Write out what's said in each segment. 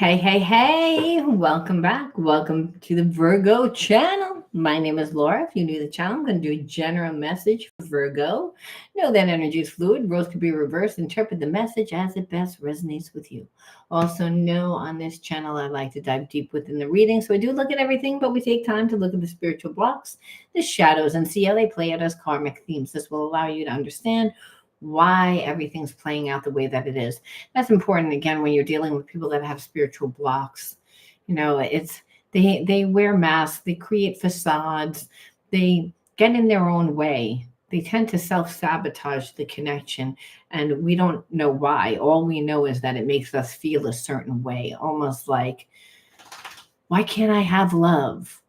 Hey, hey, hey, welcome back. Welcome to the Virgo Channel. My name is Laura. If you're new to the channel, I'm going to do a general message for Virgo. Know that energy is fluid. Roles could be reversed. Interpret the message as it best resonates with you. Also, know on this channel, I like to dive deep within the reading. So I do look at everything, but we take time to look at the spiritual blocks, the shadows, and see how they play out as karmic themes. This will allow you to understand why everything's playing out the way that it is. That's important again when you're dealing with people that have spiritual blocks. It's they wear masks, they create facades, they get in their own way. They tend to self-sabotage the connection, and we don't know why. All we know is that it makes us feel a certain way, almost like, why can't I have love?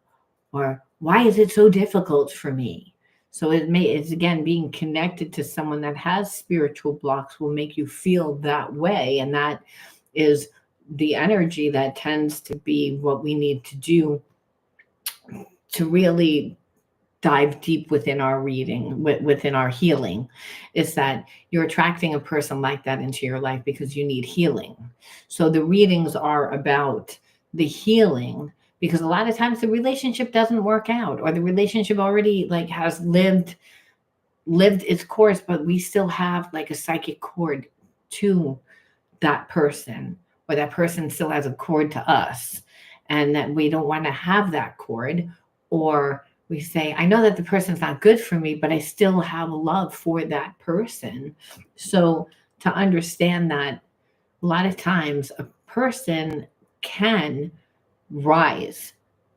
Or why is it so difficult for me? So it's again being connected to someone that has spiritual blocks will make you feel that way. And that is the energy that tends to be what we need to do to really dive deep within our reading, within our healing, is that you're attracting a person like that into your life because you need healing. So the readings are about the healing, because a lot of times the relationship doesn't work out, or the relationship already like has lived its course, but we still have like a psychic cord to that person, or that person still has a cord to us, and that we don't want to have that cord. Or we say, I know that the person's not good for me, but I still have love for that person. So to understand that a lot of times a person can rise,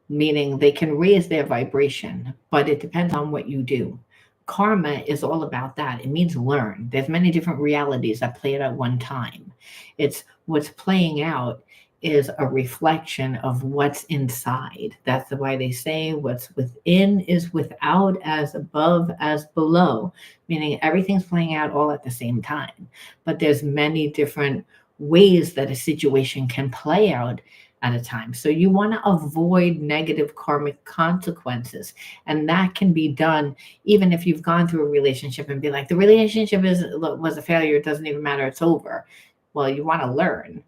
meaning they can raise their vibration, but it depends on what you do. Karma is all about that. It means learn. There's many different realities that play it at one time. It's what's playing out is a reflection of what's inside. That's the why they say what's within is without, as above as below, meaning everything's playing out all at the same time. But there's many different ways that a situation can play out at a time. So you want to avoid negative karmic consequences. And that can be done even if you've gone through a relationship and be like, the relationship was a failure, it doesn't even matter, it's over. Well, you want to learn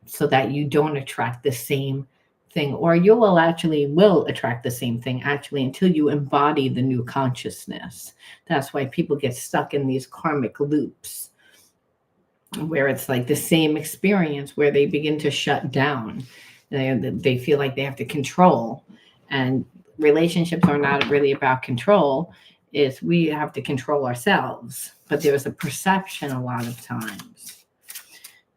so that you don't attract the same thing, or you will attract the same thing actually until you embody the new consciousness. That's why people get stuck in these karmic loops where it's like the same experience where they begin to shut down. They feel like they have to control, and relationships are not really about control. Is we have to control ourselves, but there's a perception a lot of times.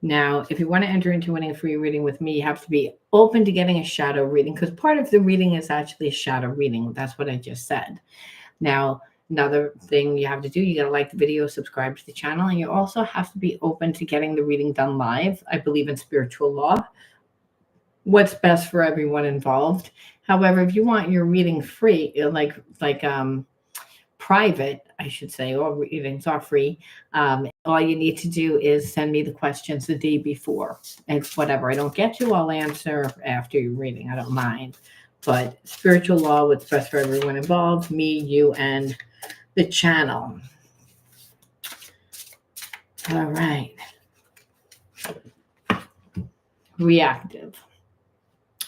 Now, if you want to enter into a free reading with me, you have to be open to getting a shadow reading, because part of the reading is actually a shadow reading. That's what I just said. Now, another thing you have to do, you got to like the video, subscribe to the channel, and you also have to be open to getting the reading done live. I believe in spiritual law, what's best for everyone involved. However, if you want your reading free, private, I should say, all readings are free. All you need to do is send me the questions the day before. It's whatever I don't get to, I'll answer after your reading. I don't mind. But spiritual law, what's best for everyone involved, me, you, and the channel. All right. Reactive.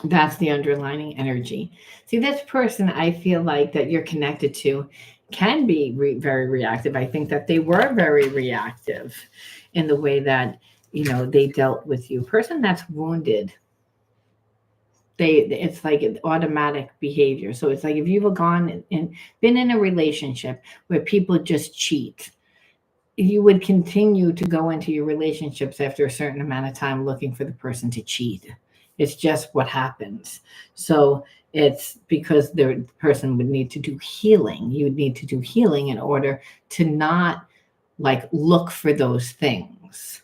That's the underlining energy. See, this person I feel like that you're connected to can be very reactive. I think that they were very reactive in the way that, they dealt with you. Person that's wounded, it's like an automatic behavior. So it's like if you've gone and been in a relationship where people just cheat, you would continue to go into your relationships after a certain amount of time looking for the person to cheat. It's just what happens. So it's because the person would need to do healing. You would need to do healing in order to not like look for those things.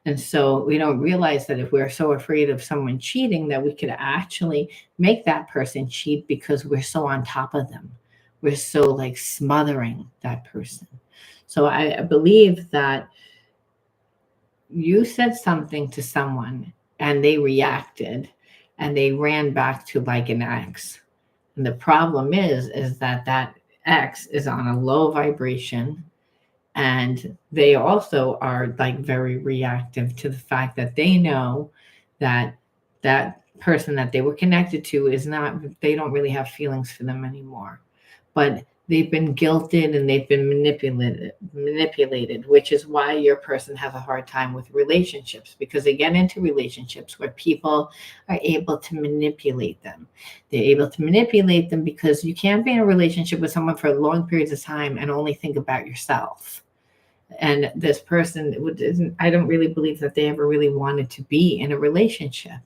And so we don't realize that if we're so afraid of someone cheating, that we could actually make that person cheat because we're so on top of them. We're so like smothering that person. So I believe that you said something to someone and they reacted and they ran back to like an ex. And the problem is that ex is on a low vibration, and they also are like very reactive to the fact that they know that that person that they were connected to is not, they don't really have feelings for them anymore. But they've been guilted and they've been manipulated, which is why your person has a hard time with relationships, because they get into relationships where people are able to manipulate them. They're able to manipulate them because you can't be in a relationship with someone for long periods of time and only think about yourself. And this person, I don't really believe that they ever really wanted to be in a relationship.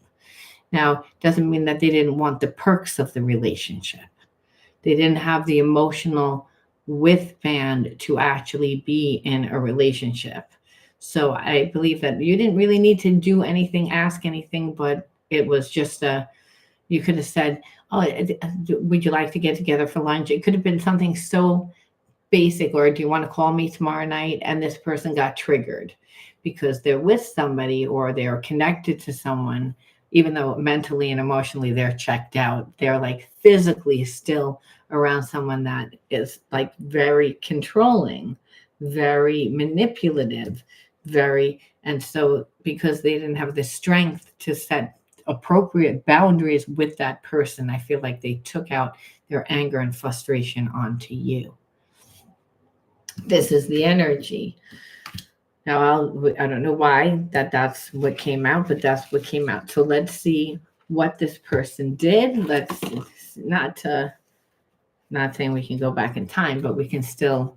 Now, doesn't mean that they didn't want the perks of the relationship. They didn't have the emotional withband to actually be in a relationship. So I believe that you didn't really need to do anything, ask anything, but it was just you could have said, "Oh, would you like to get together for lunch?" It could have been something so basic, or do you want to call me tomorrow night? And this person got triggered because they're with somebody or they're connected to someone, even though mentally and emotionally they're checked out. They're like physically still around someone that is like very controlling, very manipulative, and so because they didn't have the strength to set appropriate boundaries with that person, I feel like they took out their anger and frustration onto you. This is the energy. Now, I don't know why that's what came out, but that's what came out. So let's see what this person did. Let's not saying we can go back in time, but we can still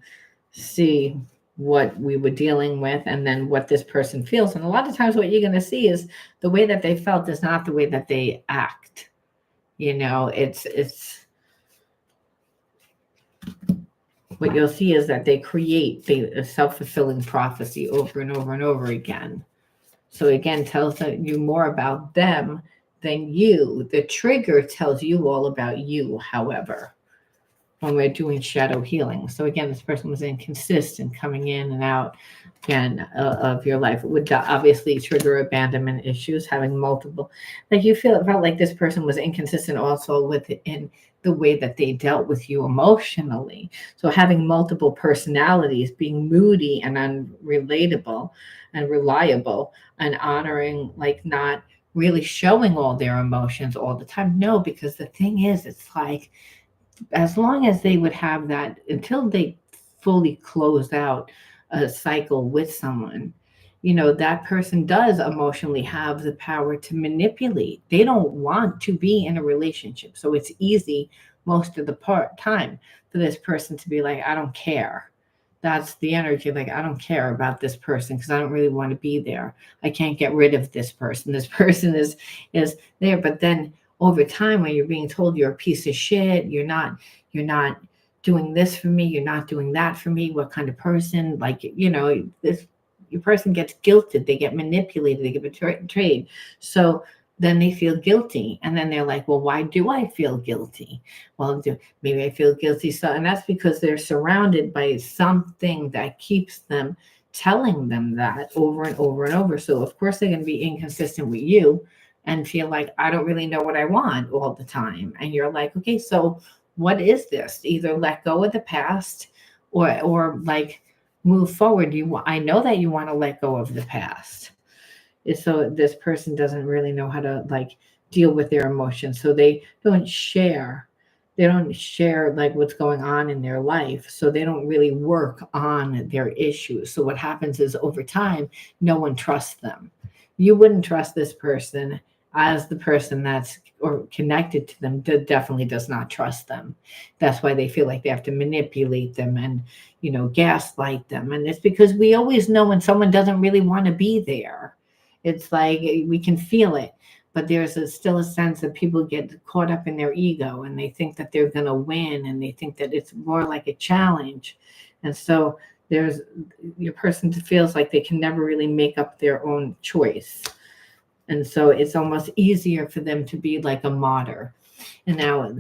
see what we were dealing with and then what this person feels. And a lot of times what you're going to see is the way that they felt is not the way that they act. It's what you'll see is that they create a self-fulfilling prophecy over and over and over again. So again, tells you more about them than you. The trigger tells you all about you, however, when we're doing shadow healing. So again, this person was inconsistent coming in and out again of your life. It would obviously trigger abandonment issues, having multiple, like it felt like this person was inconsistent also within the way that they dealt with you emotionally. So having multiple personalities, being moody and unrelatable and reliable, and honoring, like not really showing all their emotions all the time. No, because the thing is, it's like, as long as they would have that, until they fully close out a cycle with someone, that person does emotionally have the power to manipulate. They don't want to be in a relationship. So it's easy most of the time for this person to be like, I don't care. That's the energy. Like, I don't care about this person because I don't really want to be there. I can't get rid of this person. This person is there. But then over time, when you're being told you're a piece of shit, you're not doing this for me, you're not doing that for me, what kind of person, like, this, your person gets guilted, they get manipulated, they get betrayed. So then they feel guilty, and then they're like, well, why do I feel guilty? Well, maybe I feel guilty. So, and that's because they're surrounded by something that keeps them telling them that over and over and over. So of course they're going to be inconsistent with you and feel like, I don't really know what I want all the time. And you're like, okay, so what is this? Either let go of the past or like move forward. I know that you want to let go of the past. So this person doesn't really know how to like deal with their emotions. So they don't share like what's going on in their life. So they don't really work on their issues. So what happens is over time, no one trusts them. You wouldn't trust this person as the person that's or connected to them definitely does not trust them. That's why they feel like they have to manipulate them and, gaslight them. And it's because we always know when someone doesn't really want to be there. It's like we can feel it, but there's still a sense that people get caught up in their ego and they think that they're going to win and they think that it's more like a challenge. And so there's your person feels like they can never really make up their own choice. And so it's almost easier for them to be like a martyr. And now,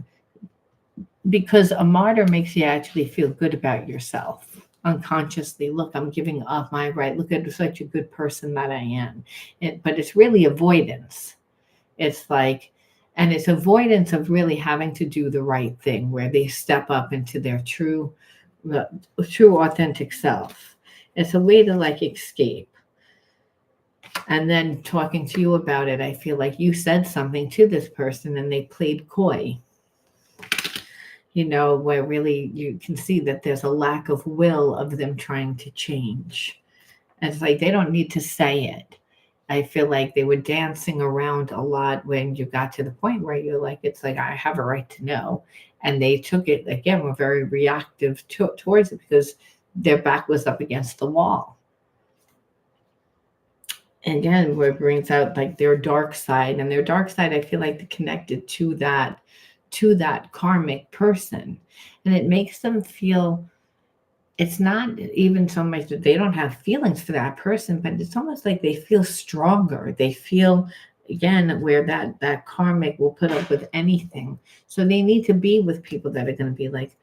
because a martyr makes you actually feel good about yourself unconsciously. Look, I'm giving up my right. Look at such a good person that I am. But it's really avoidance. It's like, and it's avoidance of really having to do the right thing, where they step up into their true authentic self. It's a way to like escape. And then talking to you about it, I feel like you said something to this person and they played coy, where really you can see that there's a lack of will of them trying to change. And it's like they don't need to say it. I feel like they were dancing around a lot when you got to the point where you're like, it's like, I have a right to know. And they took it, again, were very reactive towards it because their back was up against the wall. And again, where it brings out like their dark side, and their dark side, I feel like they're connected to that karmic person. And it makes them feel, it's not even so much that they don't have feelings for that person, but it's almost like they feel stronger. They feel, again, where that karmic will put up with anything. So they need to be with people that are going to be like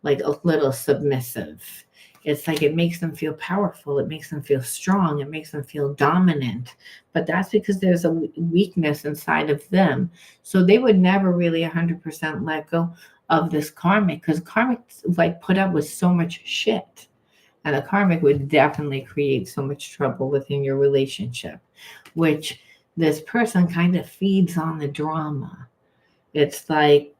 a little submissive. It's like it makes them feel powerful. It makes them feel strong. It makes them feel dominant. But that's because there's a weakness inside of them. So they would never really 100% let go of this karmic, because karmic like put up with so much shit, and the karmic would definitely create so much trouble within your relationship, which this person kind of feeds on the drama. It's like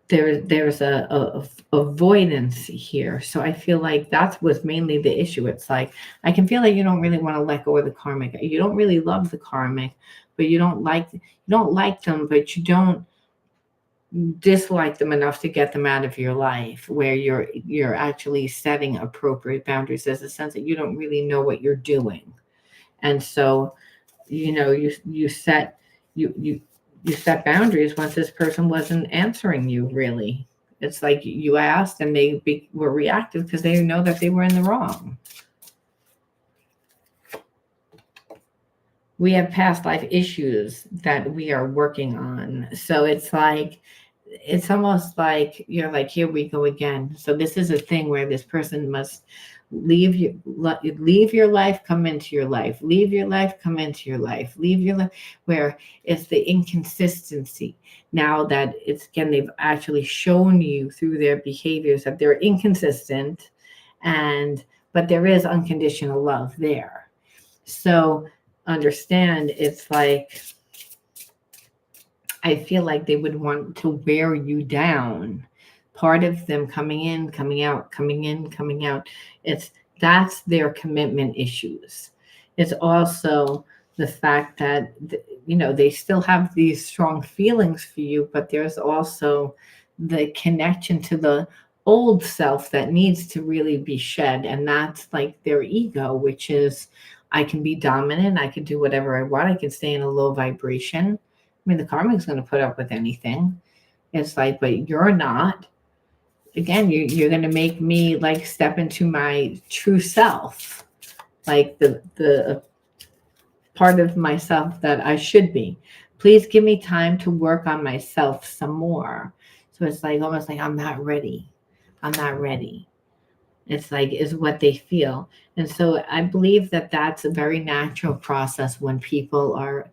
there's a avoidance here. So I feel like that was mainly the issue. It's like I can feel like you don't really want to let go of the karmic. You don't really love the karmic, but you don't like them, but you don't dislike them enough to get them out of your life, where you're actually setting appropriate boundaries. There's a sense that you don't really know what you're doing. And so you set you set boundaries once this person wasn't answering you really. It's like you asked and they were reactive because they know that they were in the wrong. We have past life issues that we are working on. So it's almost like you're like, here we go again. So this is a thing where this person must leave your life, come into your life, leave your life, come into your life, leave your life, where it's the inconsistency. Now that it's, again, they've actually shown you through their behaviors that they're inconsistent, but there is unconditional love there. So understand, it's like I feel like they would want to wear you down. Part of them coming in, coming out, coming in, coming out. That's their commitment issues. It's also the fact that they still have these strong feelings for you, but there's also the connection to the old self that needs to really be shed, and that's like their ego, which is, I can be dominant, I can do whatever I want, I can stay in a low vibration. I mean, the karmic's going to put up with anything. It's like, but you're not. Again, you're going to make me like step into my true self, like the part of myself that I should be. Please give me time to work on myself some more. So it's like almost like I'm not ready. I'm not ready. It's like is what they feel. And so I believe that that's a very natural process when people are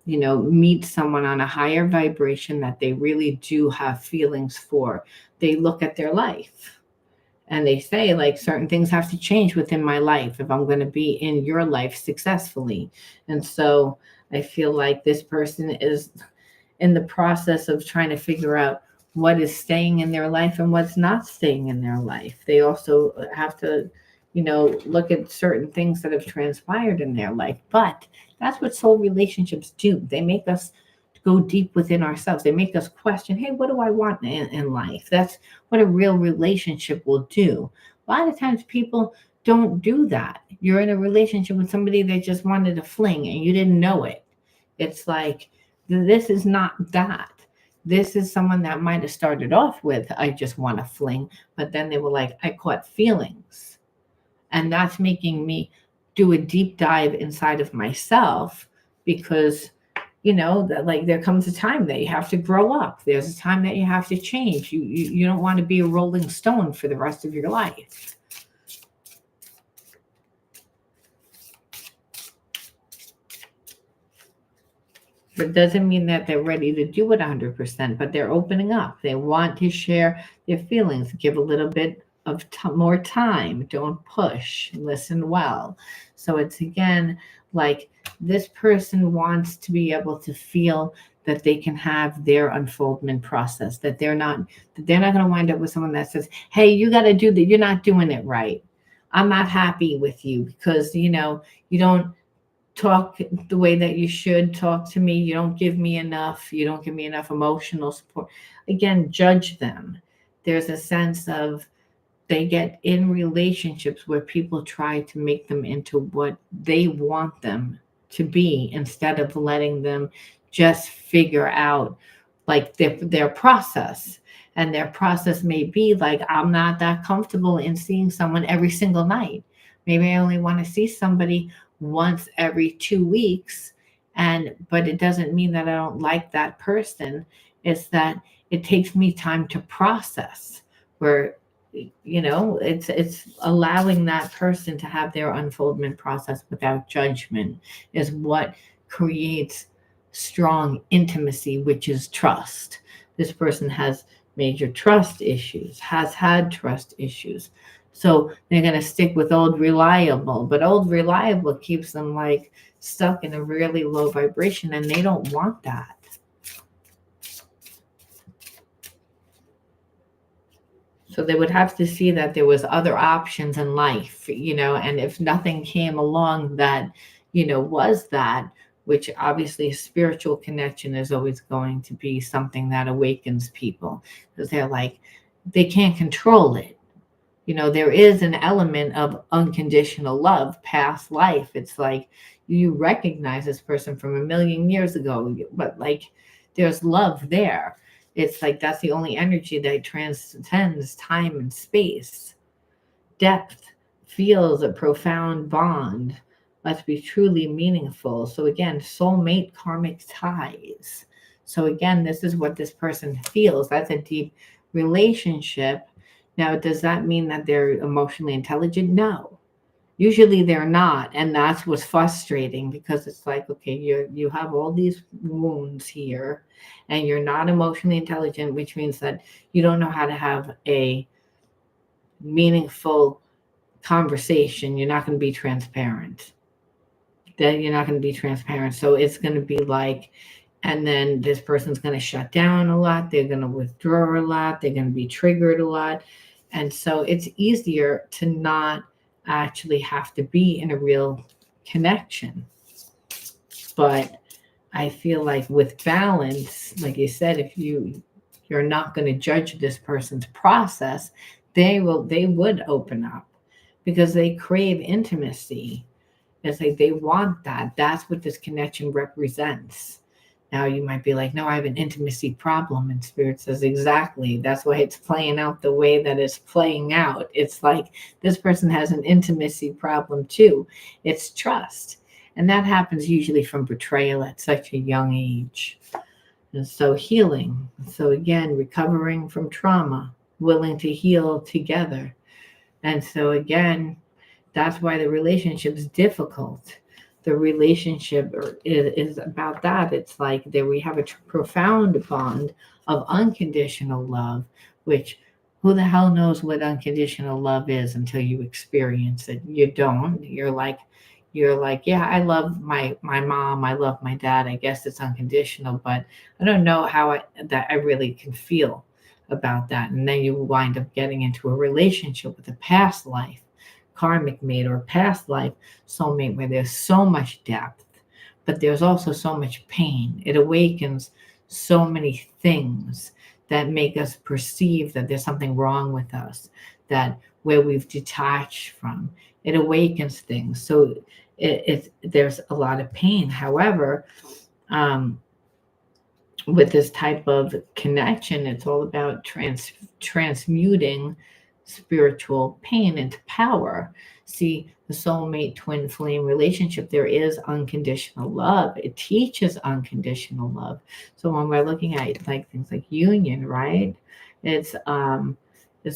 meet someone on a higher vibration that they really do have feelings for. They look at their life and they say, like, certain things have to change within my life if I'm going to be in your life successfully. And so I feel like this person is in the process of trying to figure out what is staying in their life and what's not staying in their life. They also have to look at certain things that have transpired in their life. But that's what soul relationships do. They make us go deep within ourselves. They make us question, hey, what do I want in life? That's what a real relationship will do. A lot of times people don't do that. You're in a relationship with somebody that just wanted a fling and you didn't know it. It's like, this is not that. This is someone that might have started off with, I just want a fling, but then they were like, I caught feelings. And that's making me do a deep dive inside of myself because, that like there comes a time that you have to grow up. There's a time that you have to change. You don't want to be a rolling stone for the rest of your life. But it doesn't mean that they're ready to do it 100%, but they're opening up. They want to share their feelings, give a little bit more time. Don't push. Listen well. So it's again like this person wants to be able to feel that they can have their unfoldment process, that they're not going to wind up with someone that says, hey, you got to do that, you're not doing it right, I'm not happy with you because you don't talk the way that you should talk to me, you don't give me enough emotional support. Again, judge them. There's a sense of they get in relationships where people try to make them into what they want them to be instead of letting them just figure out like their process. And their process may be like, I'm not that comfortable in seeing someone every single night. Maybe I only want to see somebody once every 2 weeks. And but it doesn't mean that I don't like that person. It's that it takes me time to process where it's allowing that person to have their unfoldment process without judgment is what creates strong intimacy, which is trust. This person has major trust issues, has had trust issues, so they're going to stick with old reliable, but old reliable keeps them like stuck in a really low vibration, and they don't want that. So they would have to see that there was other options in life, and if nothing came along that, was that, which obviously a spiritual connection is always going to be something that awakens people because they're like, they can't control it. There is an element of unconditional love, past life. It's like you recognize this person from a million years ago, but like there's love there. It's like that's the only energy that transcends time and space. Depth feels a profound bond, must be truly meaningful. So again, soulmate karmic ties. So again, this is what this person feels. That's a deep relationship. Now, does that mean that they're emotionally intelligent? No. Usually they're not, and that's what's frustrating because it's like, okay, you have all these wounds here, and you're not emotionally intelligent, which means that you don't know how to have a meaningful conversation. You're not going to be transparent. That you're not going to be transparent. So it's going to be like, and then this person's going to shut down a lot. They're going to withdraw a lot. They're going to be triggered a lot. And so it's easier to not actually have to be in a real connection. But I feel like with balance, like you said, if you're not going to judge this person's process, they would open up because they crave intimacy. It's like they want that. That's what this connection represents. Now you might be like, no, I have an intimacy problem. And Spirit says, exactly. That's why it's playing out the way that it's playing out. It's like this person has an intimacy problem too. It's trust. And that happens usually from betrayal at such a young age. And so healing. So again, recovering from trauma, willing to heal together. And so again, that's why the relationship is difficult. The relationship is about that. It's like that we have a profound bond of unconditional love, which who the hell knows what unconditional love is until you experience it. You don't. You're like, yeah, I love my mom. I love my dad. I guess it's unconditional, but I don't know how I really can feel about that. And then you wind up getting into a relationship with a past life karmic mate or past life soulmate where there's so much depth, but there's also so much pain. It awakens so many things that make us perceive that there's something wrong with us, that where we've detached from. It awakens things. So there's a lot of pain. However, with this type of connection, it's all about transmuting spiritual pain into power. See, the soulmate twin flame relationship, there is unconditional love. It teaches unconditional love. So when we're looking at like things like union, right? It's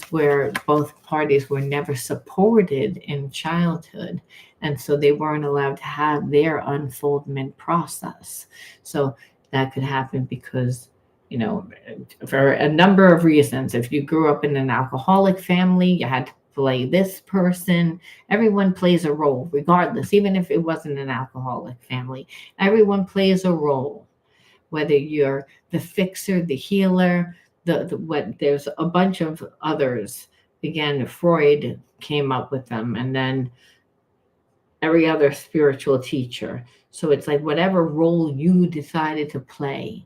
where both parties were never supported in childhood. And so they weren't allowed to have their unfoldment process. So that could happen because you know, for a number of reasons. If you grew up in an alcoholic family, you had to play this person. Everyone plays a role, regardless, even if it wasn't an alcoholic family. Everyone plays a role, whether you're the fixer, the healer, the what. There's a bunch of others. Again, Freud came up with them, and then every other spiritual teacher. So it's like whatever role you decided to play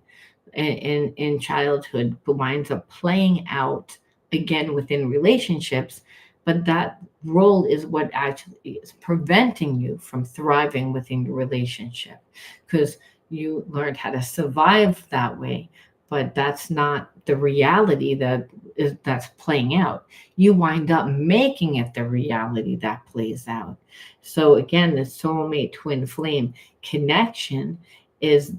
in childhood winds up playing out again within relationships, but that role is what actually is preventing you from thriving within your relationship, because you learned how to survive that way, but that's not the reality that's playing out. You wind up making it the reality that plays out. So again, the soulmate twin flame connection is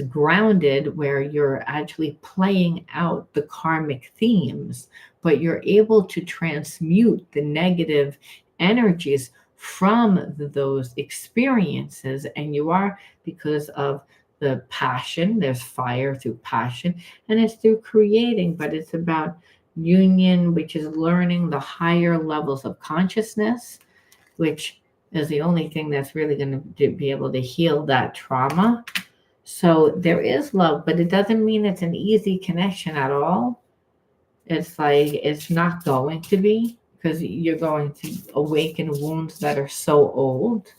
grounded where you're actually playing out the karmic themes, but you're able to transmute the negative energies from those experiences. And you are, because of the passion, there's fire through passion, and it's through creating, but it's about union, which is learning the higher levels of consciousness, which is the only thing that's really going to be able to heal that trauma. So there is love, but it doesn't mean it's an easy connection at all. It's like it's not going to be, because you're going to awaken wounds that are so old.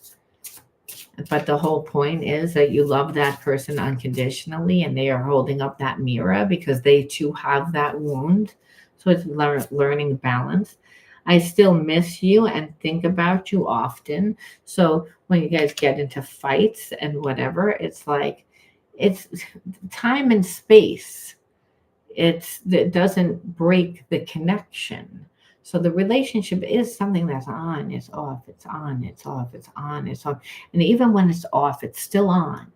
But the whole point is that you love that person unconditionally, and they are holding up that mirror because they too have that wound. So it's learning balance. I still miss you and think about you often. So when you guys get into fights and whatever, it's like it's time and space. It doesn't break the connection. So the relationship is something that's on, it's off, it's on, it's off, it's on, it's off. And even when it's off, it's still on.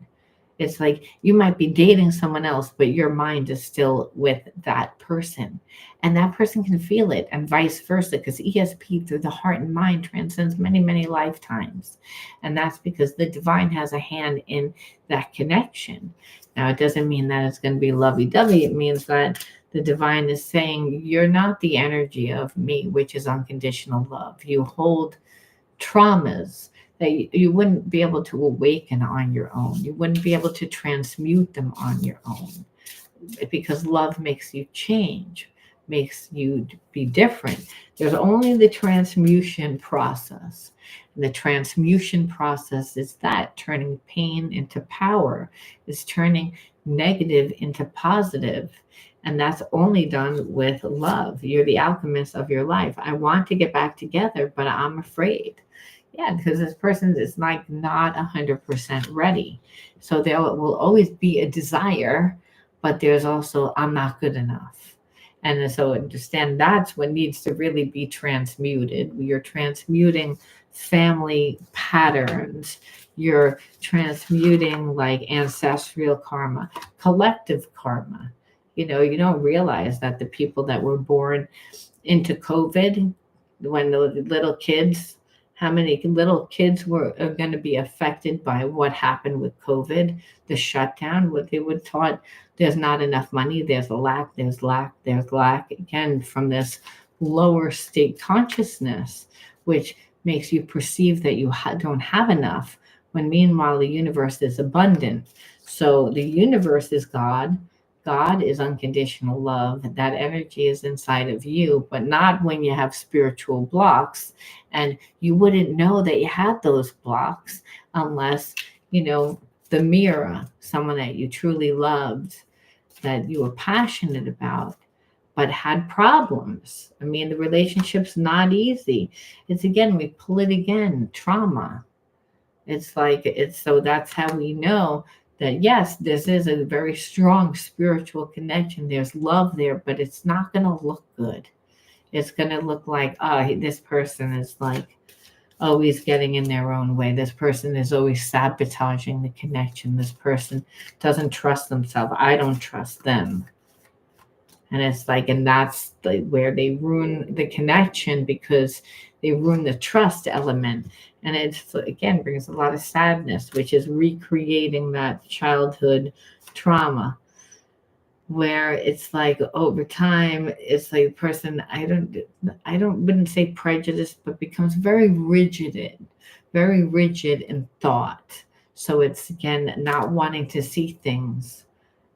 It's like you might be dating someone else, but your mind is still with that person. And that person can feel it, and vice versa, because ESP through the heart and mind transcends many, many lifetimes. And that's because the divine has a hand in that connection. Now, it doesn't mean that it's going to be lovey dovey. It means that the divine is saying, you're not the energy of me, which is unconditional love. You hold traumas that you wouldn't be able to awaken on your own. You wouldn't be able to transmute them on your own, because love makes you change, makes you be different. There's only the transmutation process. And the transmutation process is that turning pain into power, is turning negative into positive. And that's only done with love. You're the alchemist of your life. I want to get back together, but I'm afraid. Yeah, because this person is like not 100% ready. So there will always be a desire, but there's also, I'm not good enough. And so understand that's what needs to really be transmuted. You're transmuting family patterns. You're transmuting like ancestral karma, collective karma. You don't realize that the people that were born into COVID, when the little kids, how many little kids are going to be affected by what happened with COVID, the shutdown, what they were taught, there's not enough money, there's a lack, there's lack, there's lack, again, from this lower state consciousness, which makes you perceive that you don't have enough, when meanwhile the universe is abundant. So the universe is God. God is unconditional love. That energy is inside of you, but not when you have spiritual blocks. And you wouldn't know that you had those blocks unless, the mirror, someone that you truly loved, that you were passionate about, but had problems. I mean, the relationship's not easy. It's again, we pull it again, trauma. So that's how we know that yes, this is a very strong spiritual connection. There's love there, but it's not going to look good. It's going to look like, this person is like always getting in their own way. This person is always sabotaging the connection. This person doesn't trust themselves. I don't trust them. And it's like, and that's where they ruin the connection, because they ruin the trust element. And it's, again, brings a lot of sadness, which is recreating that childhood trauma. where it's like over time, it's like the person, wouldn't say prejudiced, but becomes very rigid in thought. So it's again not wanting to see things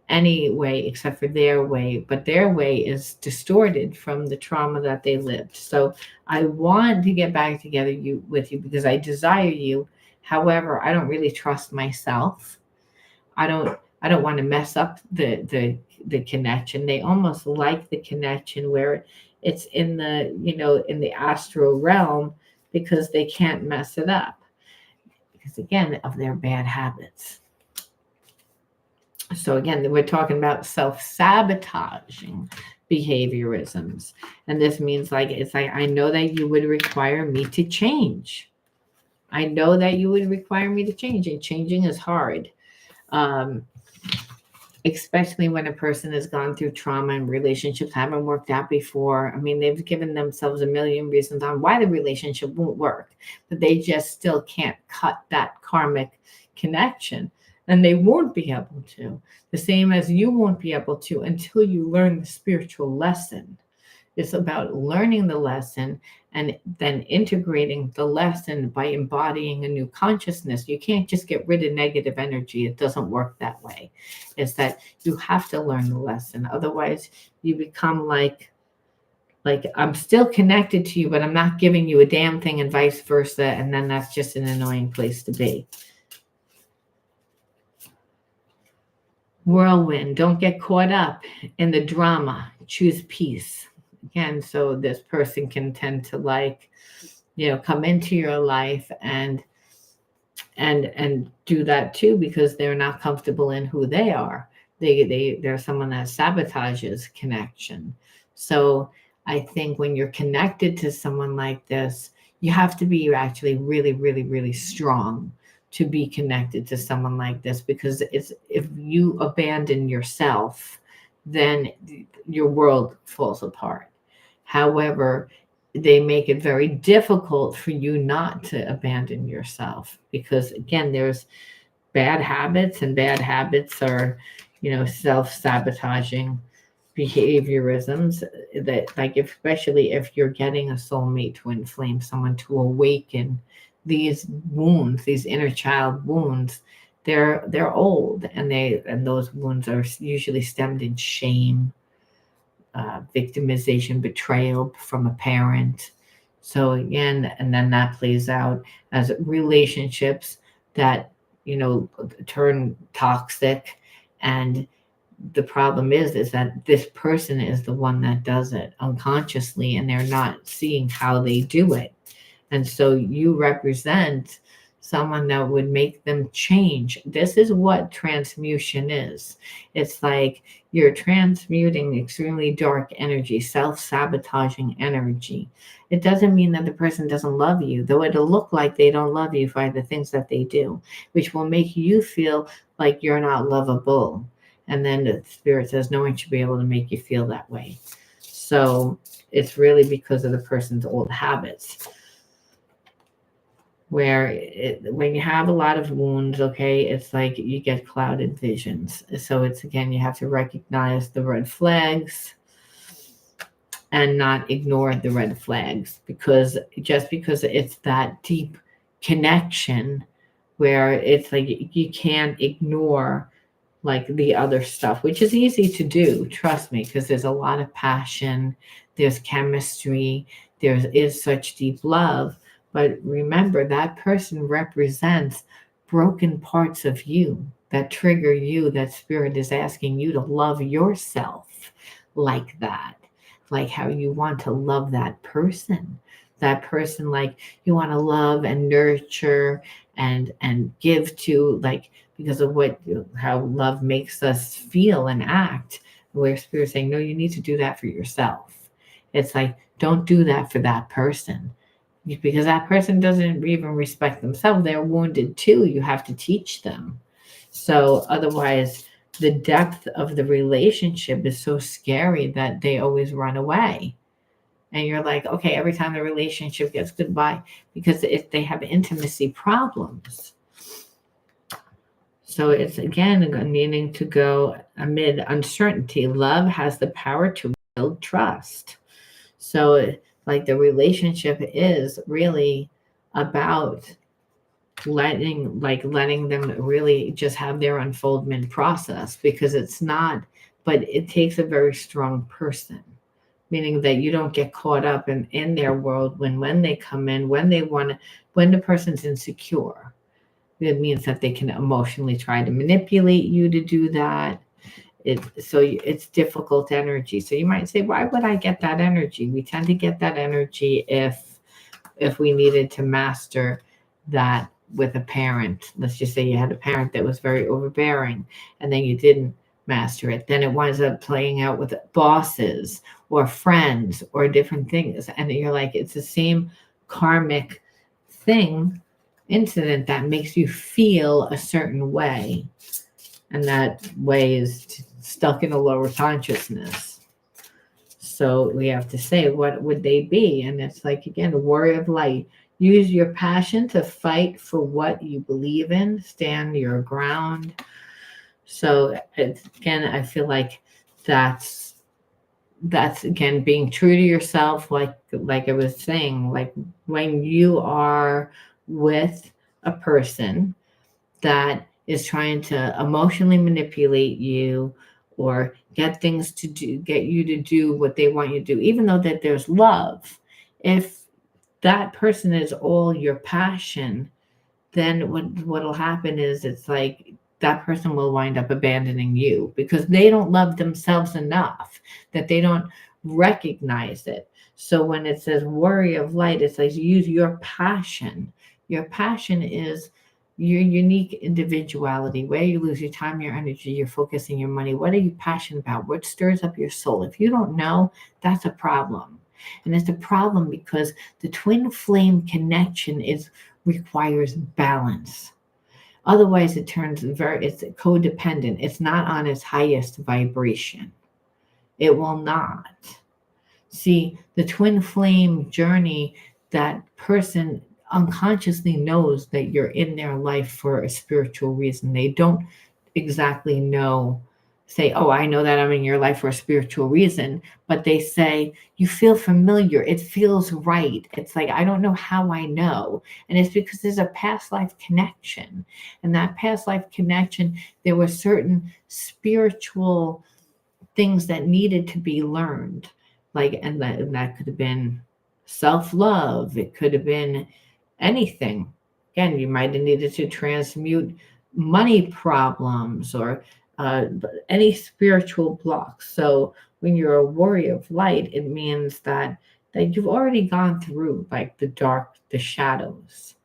any way except for their way, but their way is distorted from the trauma that they lived. So I want to get back together with you because I desire you. However, I don't really trust myself. I don't want to mess up the connection. They almost like the connection where it's in the, in the astral realm, because they can't mess it up because again of their bad habits. So again, we're talking about self-sabotaging behaviorisms. And this means like, it's like, I know that you would require me to change. I know that you would require me to change, and changing is hard. Um, Especially when a person has gone through trauma and relationships haven't worked out before. I mean, they've given themselves a million reasons on why the relationship won't work, but they just still can't cut that karmic connection. And they won't be able to, the same as you won't be able to until you learn the spiritual lesson. It's about learning the lesson and then integrating the lesson by embodying a new consciousness. You can't just get rid of negative energy. It doesn't work that way. It's that you have to learn the lesson. Otherwise, you become like I'm still connected to you, but I'm not giving you a damn thing, and vice versa. And then that's just an annoying place to be. Whirlwind, don't get caught up in the drama. Choose peace. Again, so this person can tend to come into your life and do that too, because they're not comfortable in who they are. They're someone that sabotages connection. So I think when you're connected to someone like this, you have to be actually really, really, really strong to be connected to someone like this, because it's, if you abandon yourself, then your world falls apart. However, they make it very difficult for you not to abandon yourself, because again, there's bad habits, and bad habits are, self-sabotaging behaviorisms that, like, especially if you're getting a soulmate to inflame someone, to awaken these wounds, these inner child wounds. They're old, and those wounds are usually stemmed in shame, victimization, betrayal from a parent. So again, and then that plays out as relationships that, turn toxic. And the problem is that this person is the one that does it unconsciously, and they're not seeing how they do it. And so you represent someone that would make them change. This is what transmutation is. It's like you're transmuting extremely dark energy, self-sabotaging energy. It doesn't mean that the person doesn't love you, though it'll look like they don't love you by the things that they do, which will make you feel like you're not lovable. And then the spirit says no one should be able to make you feel that way. So it's really because of the person's old habits. When you have a lot of wounds, okay, it's like you get clouded visions. So it's, again, you have to recognize the red flags and not ignore the red flags, because it's that deep connection where it's like you can't ignore like the other stuff, which is easy to do, trust me, because there's a lot of passion, there's chemistry, there is such deep love. But remember, that person represents broken parts of you that trigger you, that spirit is asking you to love yourself like that, like how you want to love that person. That person, like, you want to love and nurture and give to, like, because of how love makes us feel and act, where spirit's saying, no, you need to do that for yourself. It's like, don't do that for that person, because that person doesn't even respect themselves. They're wounded too. You have to teach them. So otherwise, the depth of the relationship is so scary that they always run away. And you're like, okay, every time the relationship gets goodbye, because if they have intimacy problems. So it's again needing to go amid uncertainty. Love has the power to build trust. So, like, the relationship is really about letting them really just have their unfoldment process, because it's not, but it takes a very strong person, meaning that you don't get caught up in their world when they come in, when they want to, when the person's insecure. It means that they can emotionally try to manipulate you to do that. It's difficult energy. So you might say, why would I get that energy? We tend to get that energy if we needed to master that with a parent. Let's just say you had a parent that was very overbearing, and then you didn't master it. Then it winds up playing out with bosses or friends or different things. And you're like, it's the same karmic thing, incident that makes you feel a certain way. And that way is stuck in a lower consciousness. So we have to say, what would they be? And it's like, again, the warrior of light. Use your passion to fight for what you believe in, stand your ground. So again, I feel like that's again being true to yourself, like I was saying, like when you are with a person that is trying to emotionally manipulate you or get you to do what they want you to do, even though that there's love. If that person is all your passion, then what'll happen is, it's like that person will wind up abandoning you because they don't love themselves enough, that they don't recognize it. So when it says worry of light, it's like use your passion. Your passion is your unique individuality, where you lose your time, your energy, your focus, and your money. What are you passionate about? What stirs up your soul? If you don't know, that's a problem. And it's a problem because the twin flame connection requires balance. Otherwise, it's codependent. It's not on its highest vibration. It will not. See, the twin flame journey, that person unconsciously knows that you're in their life for a spiritual reason. They don't exactly say, oh, I know that I'm in your life for a spiritual reason, but they say, you feel familiar. It feels right. It's like, I don't know how I know. And it's because there's a past life connection. And that past life connection, there were certain spiritual things that needed to be learned. And that could have been self-love. It could have been anything. Again, you might have needed to transmute money problems or any spiritual blocks. So when you're a warrior of light, it means that you've already gone through like the shadows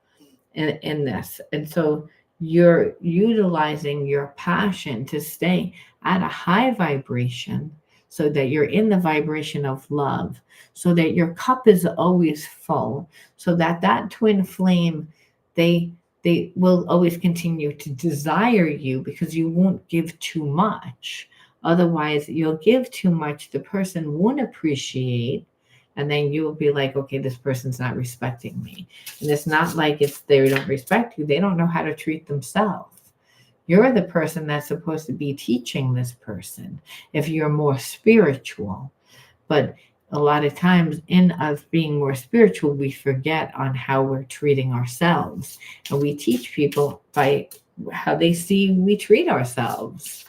in this. And so you're utilizing your passion to stay at a high vibration, so that you're in the vibration of love, so that your cup is always full, so that that twin flame, they they will always continue to desire you, because you won't give too much. Otherwise, you'll give too much, the person won't appreciate, and then you will be like, okay, this person's not respecting me. And it's not like it's they don't respect you, they don't know how to treat themselves. You're the person that's supposed to be teaching this person if you're more spiritual. But a lot of times, in us being more spiritual, we forget on how we're treating ourselves. And we teach people by how they see we treat ourselves.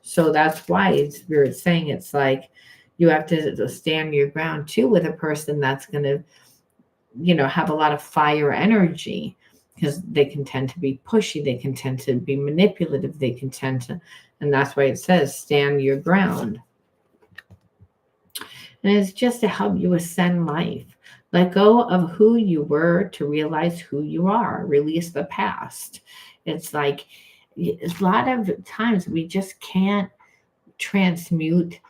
So that's why Spirit's saying, it's like you have to stand your ground too with a person that's going to, have a lot of fire energy, because they can tend to be pushy, they can tend to be manipulative, they can tend to, and that's why it says stand your ground. And it's just to help you ascend life. Let go of who you were to realize who you are. Release the past. It's like a lot of times we just can't transmute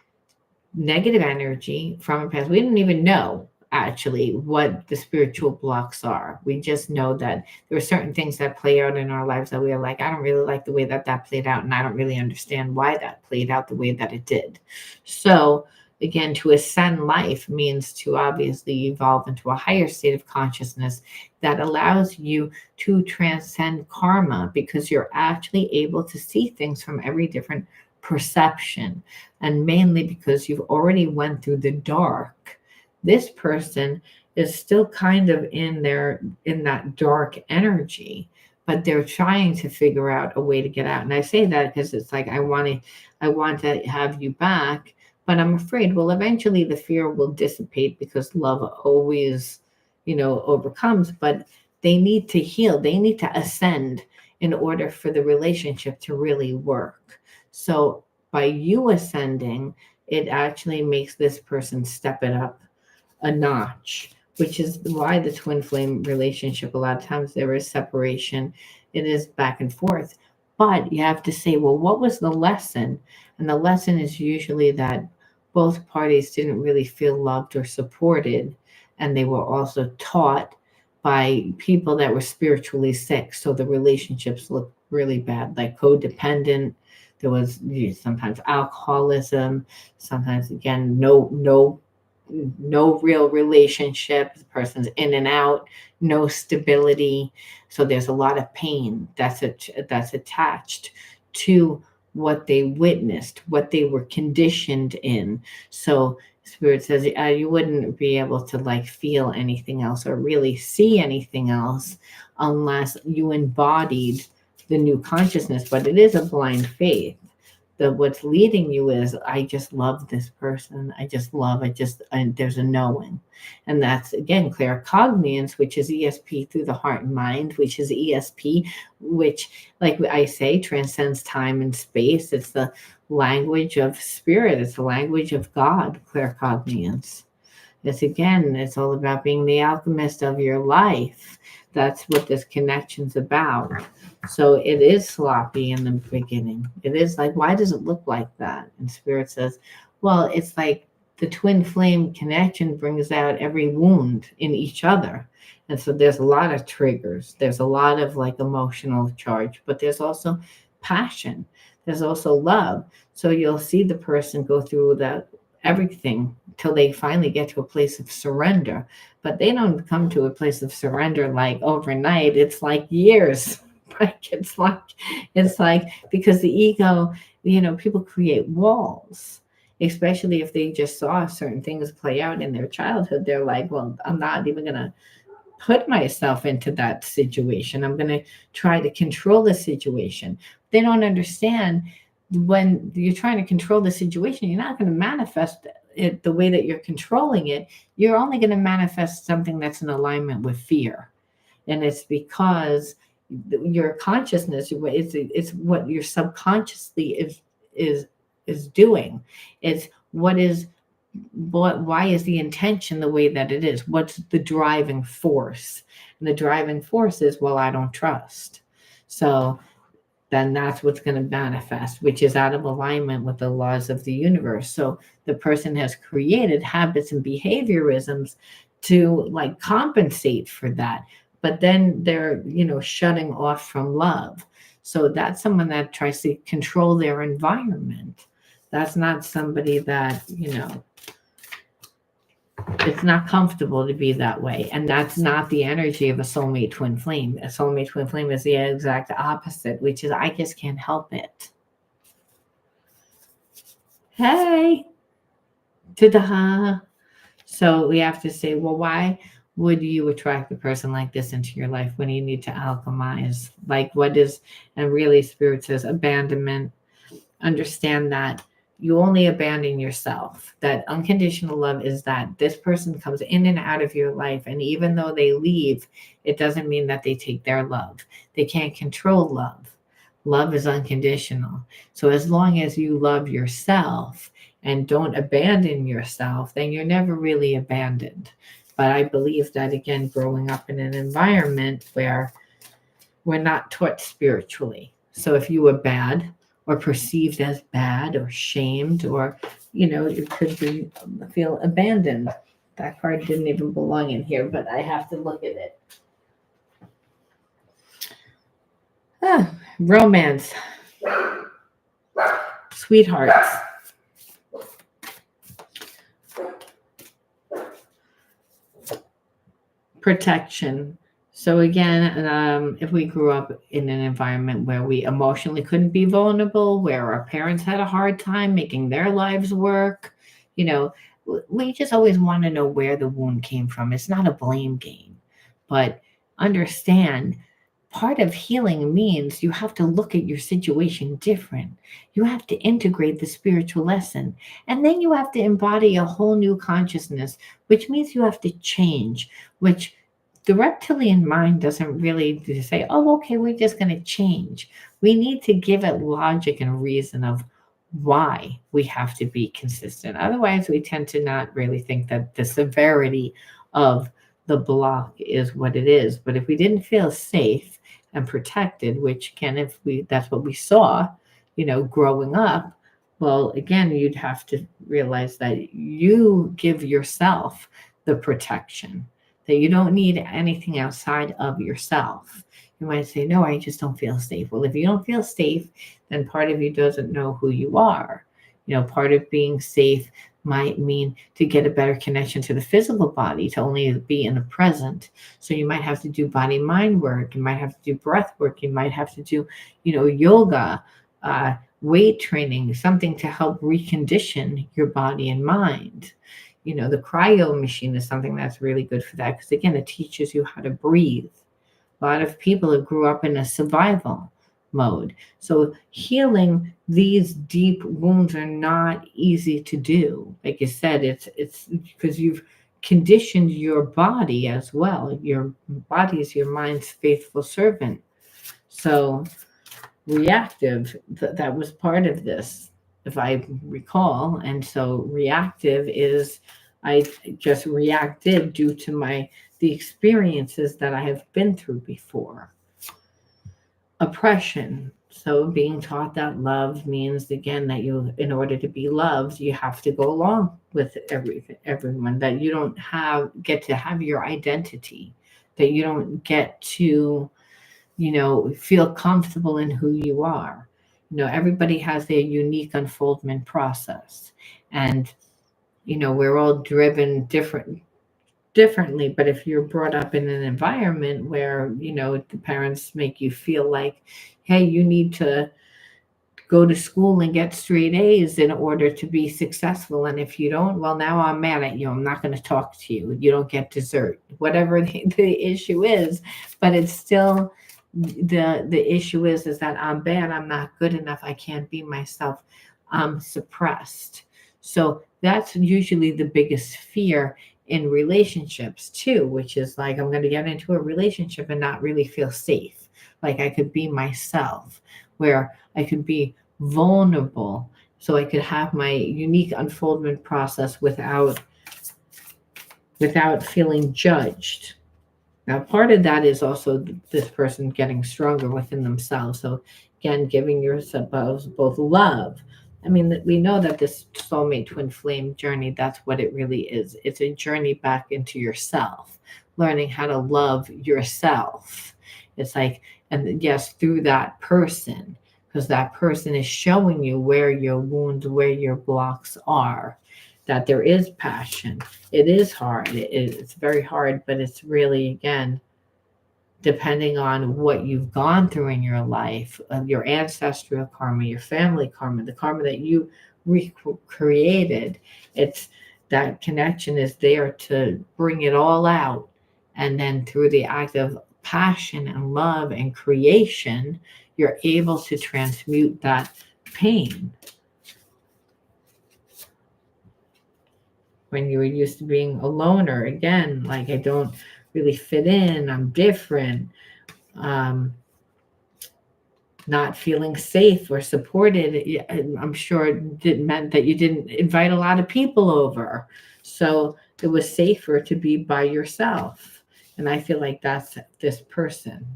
negative energy from our past. We didn't even know actually what the spiritual blocks are. We just know that there are certain things that play out in our lives that we are like, I don't really like the way that played out, and I don't really understand why that played out the way that it did. So again, to ascend life means to obviously evolve into a higher state of consciousness that allows you to transcend karma, because you're actually able to see things from every different perception, and mainly because you've already went through the dark. This person is still kind of in that dark energy, but they're trying to figure out a way to get out. And I say that because it's like I want to have you back, but I'm afraid, well, eventually the fear will dissipate because love always, overcomes. But they need to heal, they need to ascend in order for the relationship to really work. So by you ascending, it actually makes this person step it up a notch, which is why the twin flame relationship, a lot of times there is separation, it is back and forth. But you have to say, well, what was the lesson? And the lesson is usually that both parties didn't really feel loved or supported, and they were also taught by people that were spiritually sick. So the relationships looked really bad, like codependent. There was sometimes alcoholism, sometimes again no real relationship. The person's in and out, no stability. So there's a lot of pain that's attached to what they witnessed, what they were conditioned in. So Spirit says you wouldn't be able to like feel anything else or really see anything else unless you embodied the new consciousness. But it is a blind faith. What's leading you is, I just love this person. And there's a knowing. And that's again claircognizance, which is ESP through the heart and mind, which is ESP, which, like I say, transcends time and space. It's the language of spirit. It's the language of God, claircognizance. It's all about being the alchemist of your life. That's what this connection's about. So it is sloppy in the beginning. It is like, why does it look like that? And Spirit says, well, it's like the twin flame connection brings out every wound in each other. And so there's a lot of triggers. There's a lot of like emotional charge, but there's also passion. There's also love. So you'll see the person go through that everything till they finally get to a place of surrender. But they don't come to a place of surrender like overnight. It's like years. Like it's like because the ego, people create walls, especially if they just saw certain things play out in their childhood. They're like, well, I'm not even gonna put myself into that situation. I'm gonna try to control the situation. They don't understand, when you're trying to control the situation, you're not going to manifest it the way that you're controlling it. You're only going to manifest something that's in alignment with fear. And it's because your consciousness, it's what your subconsciously is doing. It's why is the intention the way that it is? What's the driving force? And the driving force is, well, I don't trust. So then that's what's going to manifest, which is out of alignment with the laws of the universe. So the person has created habits and behaviorisms to like compensate for that. But then they're, shutting off from love. So that's someone that tries to control their environment. That's not somebody that, it's not comfortable to be that way. And that's not the energy of a soulmate twin flame. A soulmate twin flame is the exact opposite, which is, I just can't help it. Hey, ta-da. So we have to say, well, why would you attract a person like this into your life when you need to alchemize? Like what is, and really Spirit says abandonment. Understand that you only abandon yourself. That unconditional love is that this person comes in and out of your life, and even though they leave, it doesn't mean that they take their love. They can't control love. Love is unconditional. So as long as you love yourself and don't abandon yourself, then you're never really abandoned. But I believe that, again, growing up in an environment where we're not taught spiritually. So if you were bad, or perceived as bad or shamed, or, you could feel abandoned. That card didn't even belong in here, but I have to look at it. Romance. Sweethearts. Protection. So again, if we grew up in an environment where we emotionally couldn't be vulnerable, where our parents had a hard time making their lives work, you know, we just always want to know where the wound came from. It's not a blame game, but understand part of healing means you have to look at your situation different. You have to integrate the spiritual lesson, and then you have to embody a whole new consciousness, which means you have to change, which the reptilian mind doesn't really say, oh, okay, we're just going to change. We need to give it logic and reason of why we have to be consistent. Otherwise, we tend to not really think that the severity of the block is what it is. But if we didn't feel safe and protected, which can, if we, that's what we saw, growing up, well, again, you'd have to realize that you give yourself the protection, that you don't need anything outside of yourself. You might say, no, I just don't feel safe. Well, if you don't feel safe, then part of you doesn't know who you are. Part of being safe might mean to get a better connection to the physical body, to only be in the present. So you might have to do body mind work. You might have to do breath work. You might have to do, yoga, weight training, something to help recondition your body and mind. The cryo machine is something that's really good for that because, again, it teaches you how to breathe. A lot of people who grew up in a survival mode. So healing these deep wounds are not easy to do. Like you said, it's because you've conditioned your body as well. Your body is your mind's faithful servant. So reactive, that was part of this, if I recall. And so reactive is I just reacted due to the experiences that I have been through before. Oppression. So being taught that love means, again, that you, in order to be loved, you have to go along with everyone, that you don't get to have your identity, that you don't get to feel comfortable in who you are. Everybody has their unique unfoldment process. And, we're all driven differently. But if you're brought up in an environment where, the parents make you feel like, hey, you need to go to school and get straight A's in order to be successful. And if you don't, well, now I'm mad at you. I'm not going to talk to you. You don't get dessert, whatever the issue is. But it's still, the issue is that I'm bad. I'm not good enough. I can't be myself. I'm suppressed. So that's usually the biggest fear in relationships too, which is like, I'm going to get into a relationship and not really feel safe. Like I could be myself, where I could be vulnerable, so I could have my unique unfoldment process without feeling judged. Now, part of that is also this person getting stronger within themselves. So again, giving yourself both love. I mean, we know that this soulmate twin flame journey, that's what it really is. It's a journey back into yourself, learning how to love yourself. It's like, and yes, through that person, because that person is showing you where your wounds, where your blocks are, that there is passion. It is hard. It's very hard, but it's really, again, depending on what you've gone through in your life, your ancestral karma, your family karma, the karma that you recreated, it's that connection is there to bring it all out. And then through the act of passion and love and creation, you're able to transmute that pain. When you were used to being a loner, again, like I don't really fit in, I'm different, not feeling safe or supported, I'm sure it meant that you didn't invite a lot of people over. So it was safer to be by yourself. And I feel like that's this person.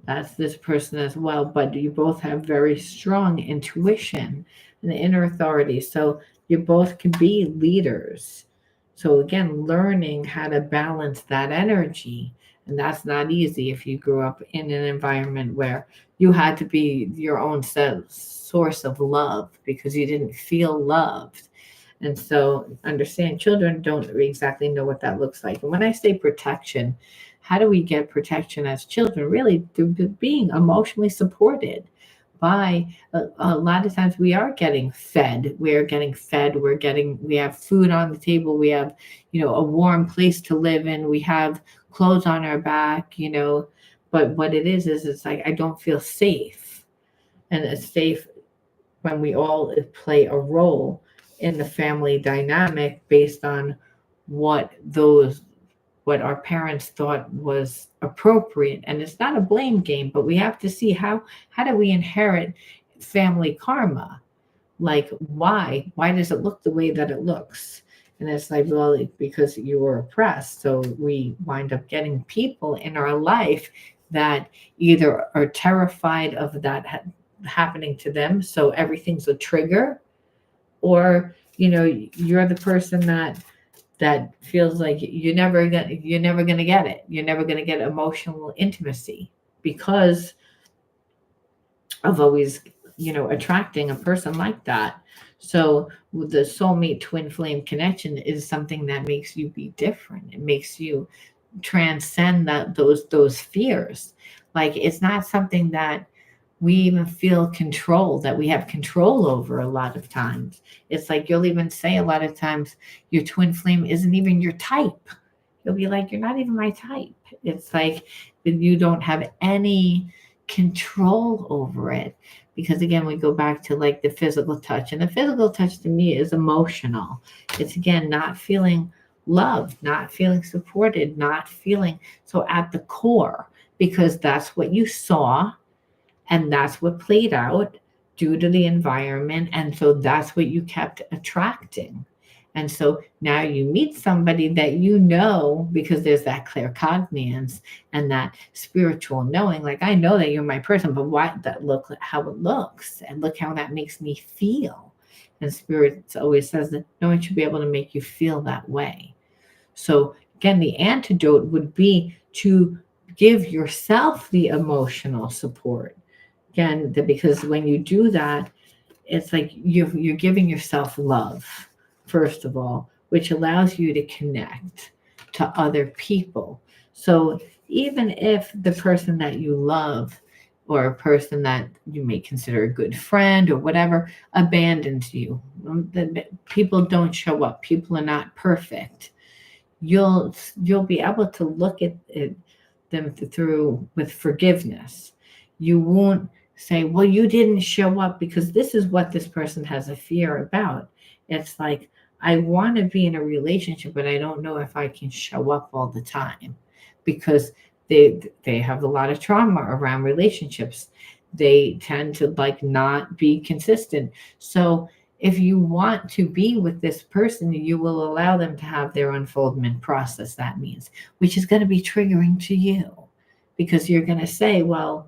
That's this person as well. But you both have very strong intuition and inner authority. So you both can be leaders. So again, learning how to balance that energy. And that's not easy if you grew up in an environment where you had to be your own source of love because you didn't feel loved. And so understand children don't exactly know what that looks like. And when I say protection, how do we get protection as children? Really through being emotionally supported by a lot of times we are getting fed. We're getting fed. We have food on the table. We have, a warm place to live in. We have clothes on our back. But what it is it's like I don't feel safe. And it's safe when we all play a role in the family dynamic based on what those what our parents thought was appropriate. And it's not a blame game, but we have to see how do we inherit family karma. Like why does it look the way that it looks? And it's like, well, because you were oppressed, so we wind up getting people in our life that either are terrified of that happening to them, so everything's a trigger, or you're the person that feels like you're never gonna get it. You're never gonna get emotional intimacy because of always attracting a person like that. So the soulmate twin flame connection is something that makes you be different. It makes you transcend those fears. Like it's not something that we even feel control, that we have control over a lot of times. It's like you'll even say a lot of times your twin flame isn't even your type. You'll be like, you're not even my type. It's like you don't have any control over it. Because again, we go back to like the physical touch. And the physical touch to me is emotional. It's again not feeling loved, not feeling supported, not feeling so at the core, because that's what you saw and that's what played out due to the environment. And so that's what you kept attracting. And so now you meet somebody that because there's that claircognizance and that spiritual knowing. Like, I know that you're my person, but why that look how it looks and look how that makes me feel. And spirit always says that no one should be able to make you feel that way. So again, the antidote would be to give yourself the emotional support. Again, because when you do that, it's like you're giving yourself love, first of all, which allows you to connect to other people. So even if the person that you love or a person that you may consider a good friend or whatever abandons you, people don't show up. People are not perfect. You'll be able to look at them through with forgiveness. You won't say, well, you didn't show up because this is what this person has a fear about. It's like, I want to be in a relationship, but I don't know if I can show up all the time because they have a lot of trauma around relationships. They tend to like not be consistent. So if you want to be with this person, you will allow them to have their unfoldment process, that means, which is going to be triggering to you because you're going to say, well,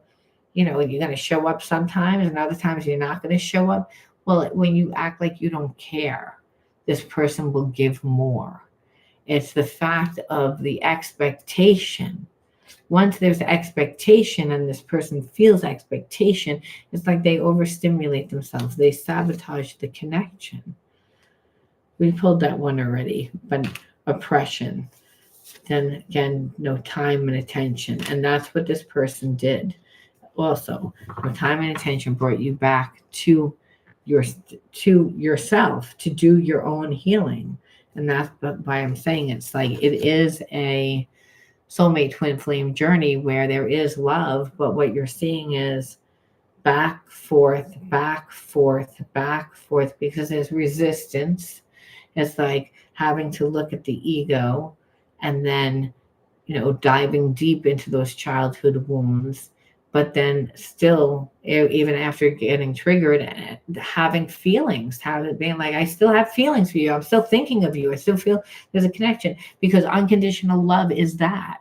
you're going to show up sometimes and other times you're not going to show up. Well, when you act like you don't care, this person will give more. It's the fact of the expectation. Once there's expectation and this person feels expectation, it's like they overstimulate themselves. They sabotage the connection. We pulled that one already, but oppression. Then again, no time and attention. And that's what this person did. Also, no time and attention brought you back to yourself to do your own healing. And that's why I'm saying it's like it is a soulmate twin flame journey where there is love, but what you're seeing is back, forth, back, forth, back, forth, because there's resistance. It's like having to look at the ego and then, diving deep into those childhood wounds, but then still, even after getting triggered, having feelings, being like, I still have feelings for you. I'm still thinking of you. I still feel there's a connection because unconditional love is that.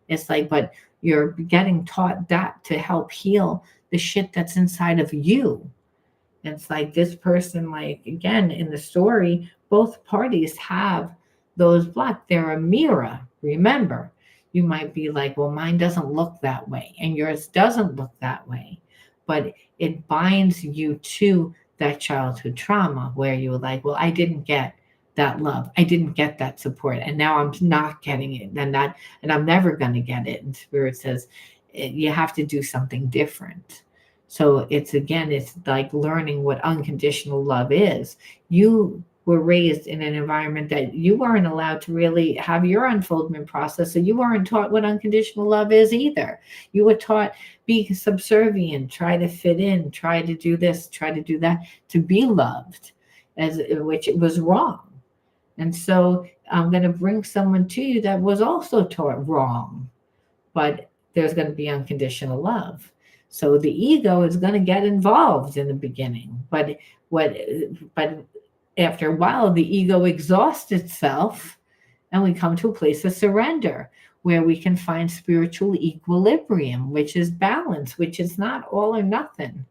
It's like, but you're getting taught that to help heal the shit that's inside of you. And it's like this person, like, again, in the story, both parties have those blocks. They're a mirror. Remember, you might be like, well, mine doesn't look that way and yours doesn't look that way, but it binds you to that childhood trauma where you were like, well, I didn't get that love. I didn't get that support. And now I'm not getting it. And I'm never going to get it. And Spirit says, you have to do something different. So it's like learning what unconditional love is. You were raised in an environment that you weren't allowed to really have your unfoldment process. So you weren't taught what unconditional love is either. You were taught be subservient, try to fit in, try to do this, try to do that, to be loved, which was wrong. And so I'm going to bring someone to you that was also taught wrong, but there's going to be unconditional love. So the ego is going to get involved in the beginning, what, but after a while, the ego exhausts itself, and we come to a place of surrender where we can find spiritual equilibrium, which is balance, which is not all or nothing.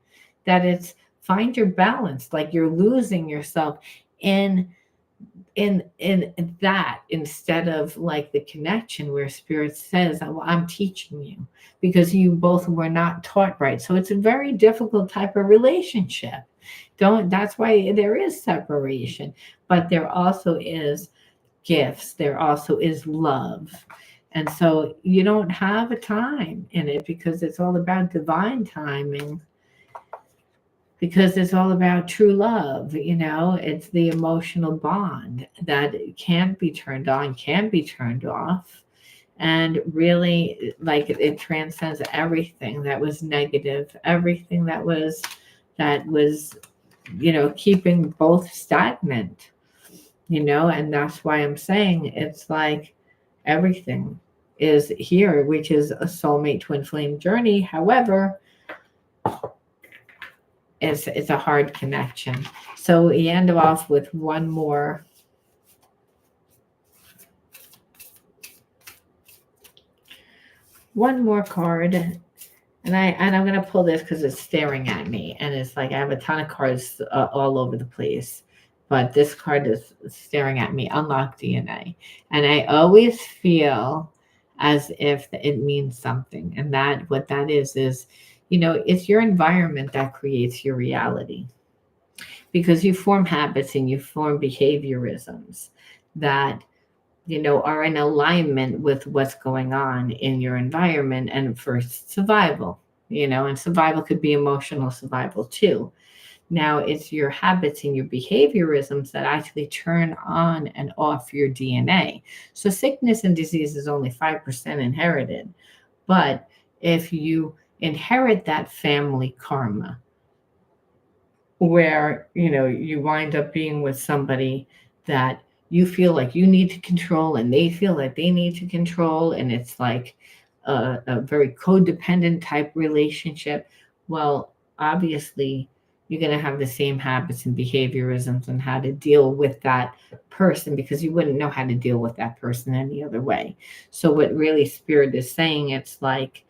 That it's find your balance, like you're losing yourself in that, instead of like the connection where Spirit says, well, I'm teaching you, because you both were not taught right. So it's a very difficult type of relationship. That's why there is separation, but there also is gifts, there also is love. And so you don't have a time in it, because it's all about divine timing, because it's all about true love. It's the emotional bond that can't be turned on, can't be turned off. And really, like, it transcends everything that was negative, everything that was keeping both stagnant, and that's why I'm saying it's like everything is here, which is a soulmate twin flame journey. However, it's a hard connection. So we end off with one more card, and I'm going to pull this because it's staring at me, and it's like I have a ton of cards all over the place, but this card is staring at me. Unlock DNA, and I always feel as if it means something, and that what that is it's your environment that creates your reality, because you form habits and you form behaviorisms that are in alignment with what's going on in your environment, and for survival, and survival could be emotional survival too. Now it's your habits and your behaviorisms that actually turn on and off your DNA. So sickness and disease is only 5% inherited, but if you inherit that family karma where you wind up being with somebody that you feel like you need to control and they feel like they need to control, and it's like a very codependent type relationship, well, obviously you're going to have the same habits and behaviorisms and how to deal with that person, because you wouldn't know how to deal with that person any other way. So what really Spirit is saying, it's like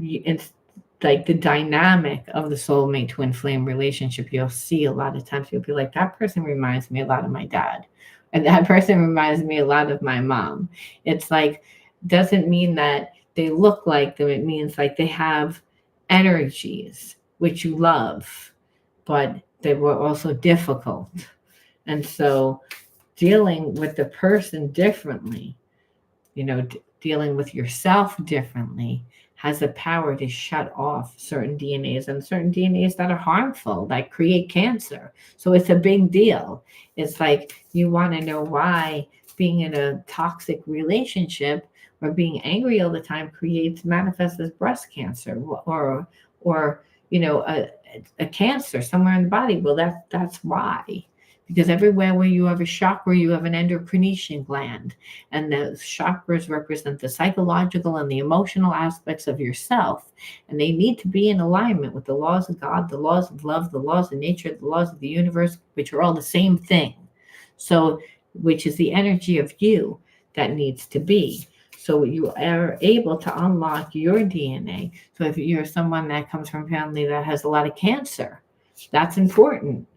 it's like the dynamic of the soulmate twin flame relationship. You'll see a lot of times you'll be like, that person reminds me a lot of my dad, and that person reminds me a lot of my mom. It's like, doesn't mean that they look like them. It means like they have energies which you love, but they were also difficult. And so dealing with the person differently, dealing with yourself differently, has the power to shut off certain DNAs, and certain DNAs that are harmful, that create cancer. So it's a big deal. It's like, you want to know why being in a toxic relationship or being angry all the time manifests as breast cancer, or a cancer somewhere in the body. Well, that's why. Because everywhere where you have a chakra, you have an endocrine gland. And the chakras represent the psychological and the emotional aspects of yourself. And they need to be in alignment with the laws of God, the laws of love, the laws of nature, the laws of the universe, which are all the same thing. So, which is the energy of you that needs to be. So you are able to unlock your DNA. So if you're someone that comes from a family that has a lot of cancer, that's important.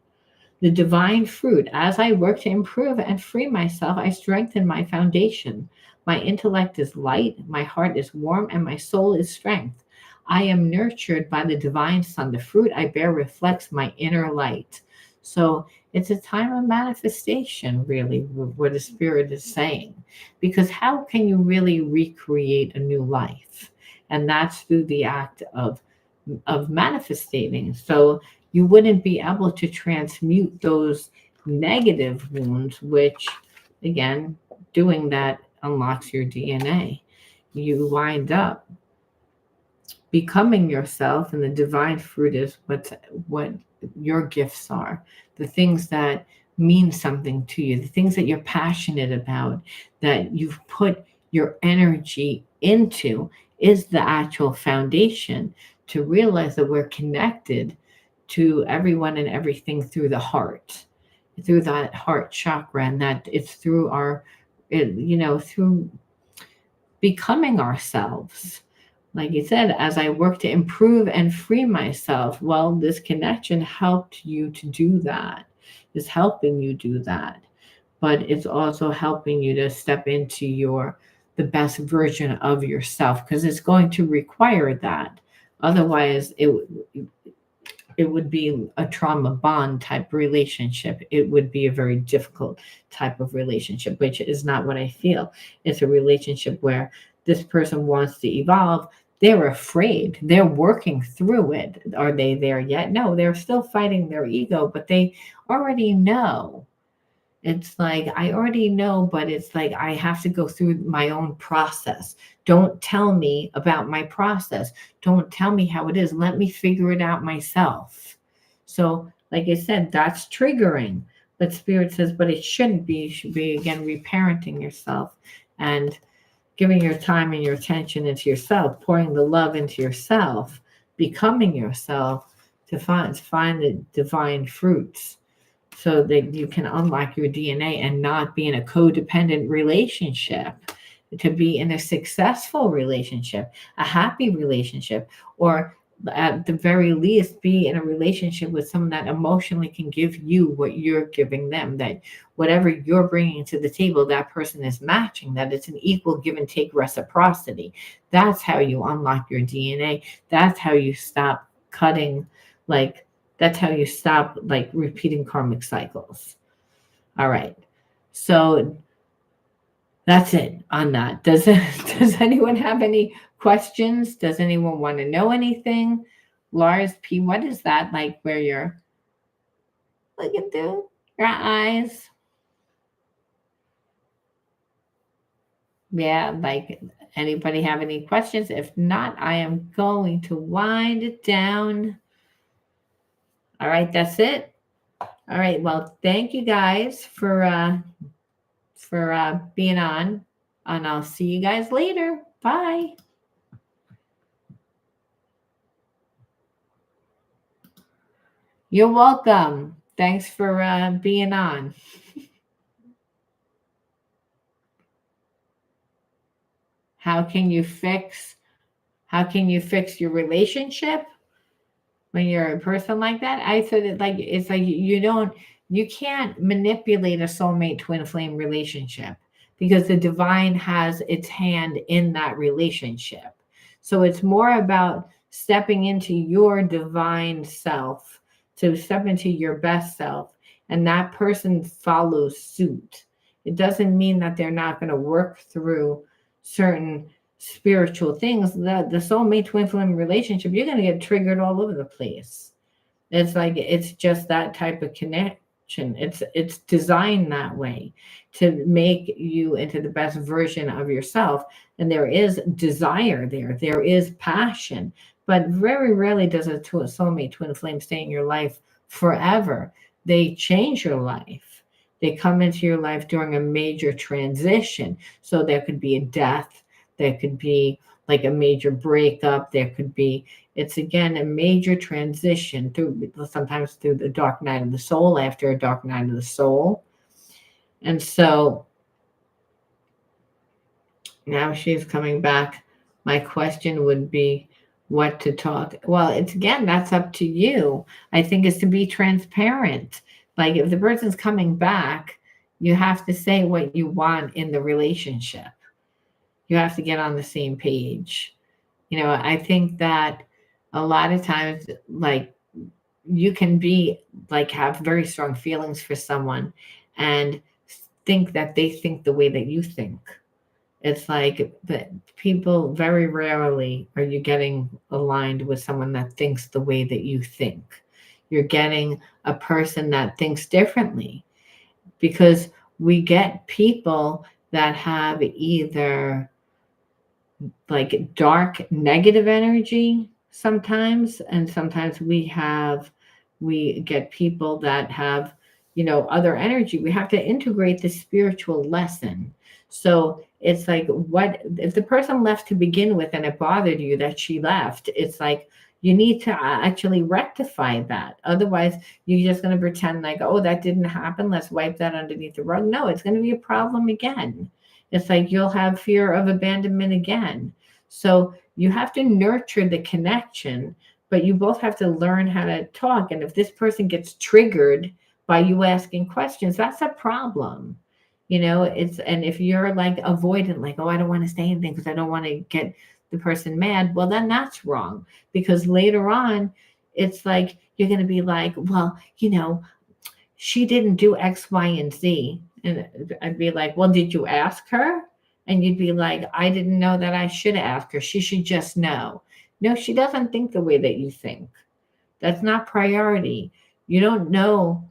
The divine fruit. As I work to improve and free myself, I strengthen my foundation. My intellect is light, my heart is warm, and my soul is strength. I am nurtured by the divine sun. The fruit I bear reflects my inner light. So it's a time of manifestation, really, what the spirit is saying. Because how can you really recreate a new life? And that's through the act of manifesting. So you wouldn't be able to transmute those negative wounds, which again, doing that unlocks your DNA. You wind up becoming yourself, and the divine fruit is what your gifts are, the things that mean something to you, the things that you're passionate about, that you've put your energy into, is the actual foundation to realize that we're connected to everyone and everything through the heart, through that heart chakra, and that it's through through becoming ourselves. Like you said, as I work to improve and free myself, well, this connection helped you to do that, is helping you do that. But it's also helping you to step into the best version of yourself, because it's going to require that. Otherwise, it would be a trauma bond type relationship. It would be a very difficult type of relationship, which is not what I feel. It's a relationship where this person wants to evolve. They're afraid. They're working through it. Are they there yet? No, they're still fighting their ego, but they already know. It's like, I already know, but it's like, I have to go through my own process. Don't tell me about my process. Don't tell me how it is. Let me figure it out myself. So, like I said, that's triggering. But Spirit says, but it shouldn't be. You should be, again, reparenting yourself and giving your time and your attention into yourself, pouring the love into yourself, becoming yourself to find the divine fruits, so that you can unlock your DNA and not be in a codependent relationship, to be in a successful relationship, a happy relationship, or at the very least, be in a relationship with someone that emotionally can give you what you're giving them, that whatever you're bringing to the table, that person is matching, that it's an equal give and take reciprocity. That's how you unlock your DNA. That's how you stop cutting, like, that's how you stop like repeating karmic cycles. All right. So that's it on that. Does anyone have any questions? Does anyone want to know anything? Lars P, what is that like where you're looking through your eyes? Yeah, like, anybody have any questions? If not, I am going to wind it down. All right, that's it. All right. Well, thank you guys for being on, and I'll see you guys later. Bye. You're welcome. Thanks for being on. How can you fix how can you fix your relationship when you're a person like that? I said it like, it's like you can't manipulate a soulmate twin flame relationship, because the divine has its hand in that relationship. So it's more about stepping into your divine self, to step into your best self, and that person follows suit. It doesn't mean that they're not going to work through certain spiritual things. The soulmate twin flame relationship, you're going to get triggered all over the place. It's like, it's just that type of connection. It's designed that way, to make you into the best version of yourself. And there is desire there. There is passion. But very rarely does a soulmate twin flame stay in your life forever. They change your life. They come into your life during a major transition. So there could be a death. There could be like a major breakup. There could be, it's again a major transition through, sometimes through the dark night of the soul, after a dark night of the soul. And so now she's coming back. My question would be what to talk. Well, it's again, that's up to you. I think is to be transparent. Like, if the person's coming back, you have to say what you want in the relationship. You have to get on the same page. I think that a lot of times, like, you can be like have very strong feelings for someone and think that they think the way that you think. It's like that people very rarely are you getting aligned with someone that thinks the way that you think. You're getting a person that thinks differently because we get people that have either like dark negative energy sometimes, and sometimes we get people that have other energy. We have to integrate the spiritual lesson. So it's like, what if the person left to begin with and it bothered you that she left? It's like you need to actually rectify that. Otherwise you're just going to pretend like, oh, that didn't happen, let's wipe that underneath the rug. No, it's going to be a problem again. It's like you'll have fear of abandonment again. So you have to nurture the connection, but you both have to learn how to talk. And if this person gets triggered by you asking questions, that's a problem. And if you're like avoidant, like, oh, I don't want to say anything because I don't want to get the person mad, well, then that's wrong. Because later on, it's like you're going to be like, well, she didn't do X, Y, and Z. And I'd be like, well, did you ask her? And you'd be like, I didn't know that I should ask her. She should just know. No, she doesn't think the way that you think. That's not priority. You don't know.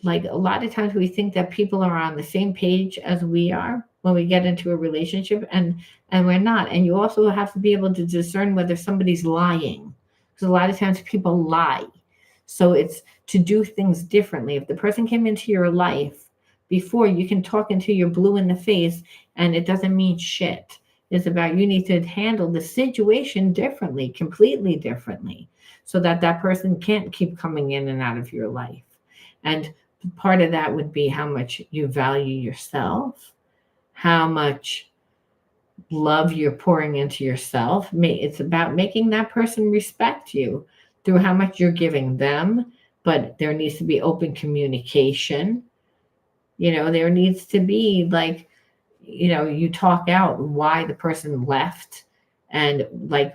Like a lot of times we think that people are on the same page as we are when we get into a relationship, and we're not. And you also have to be able to discern whether somebody's lying. Because a lot of times people lie. So it's to do things differently. If the person came into your life before, you can talk until you're blue in the face and it doesn't mean shit. It's about you need to handle the situation differently, completely differently, so that that person can't keep coming in and out of your life. And part of that would be how much you value yourself, how much love you're pouring into yourself. It's about making that person respect you through how much you're giving them, but there needs to be open communication. There needs to be like, you talk out why the person left and like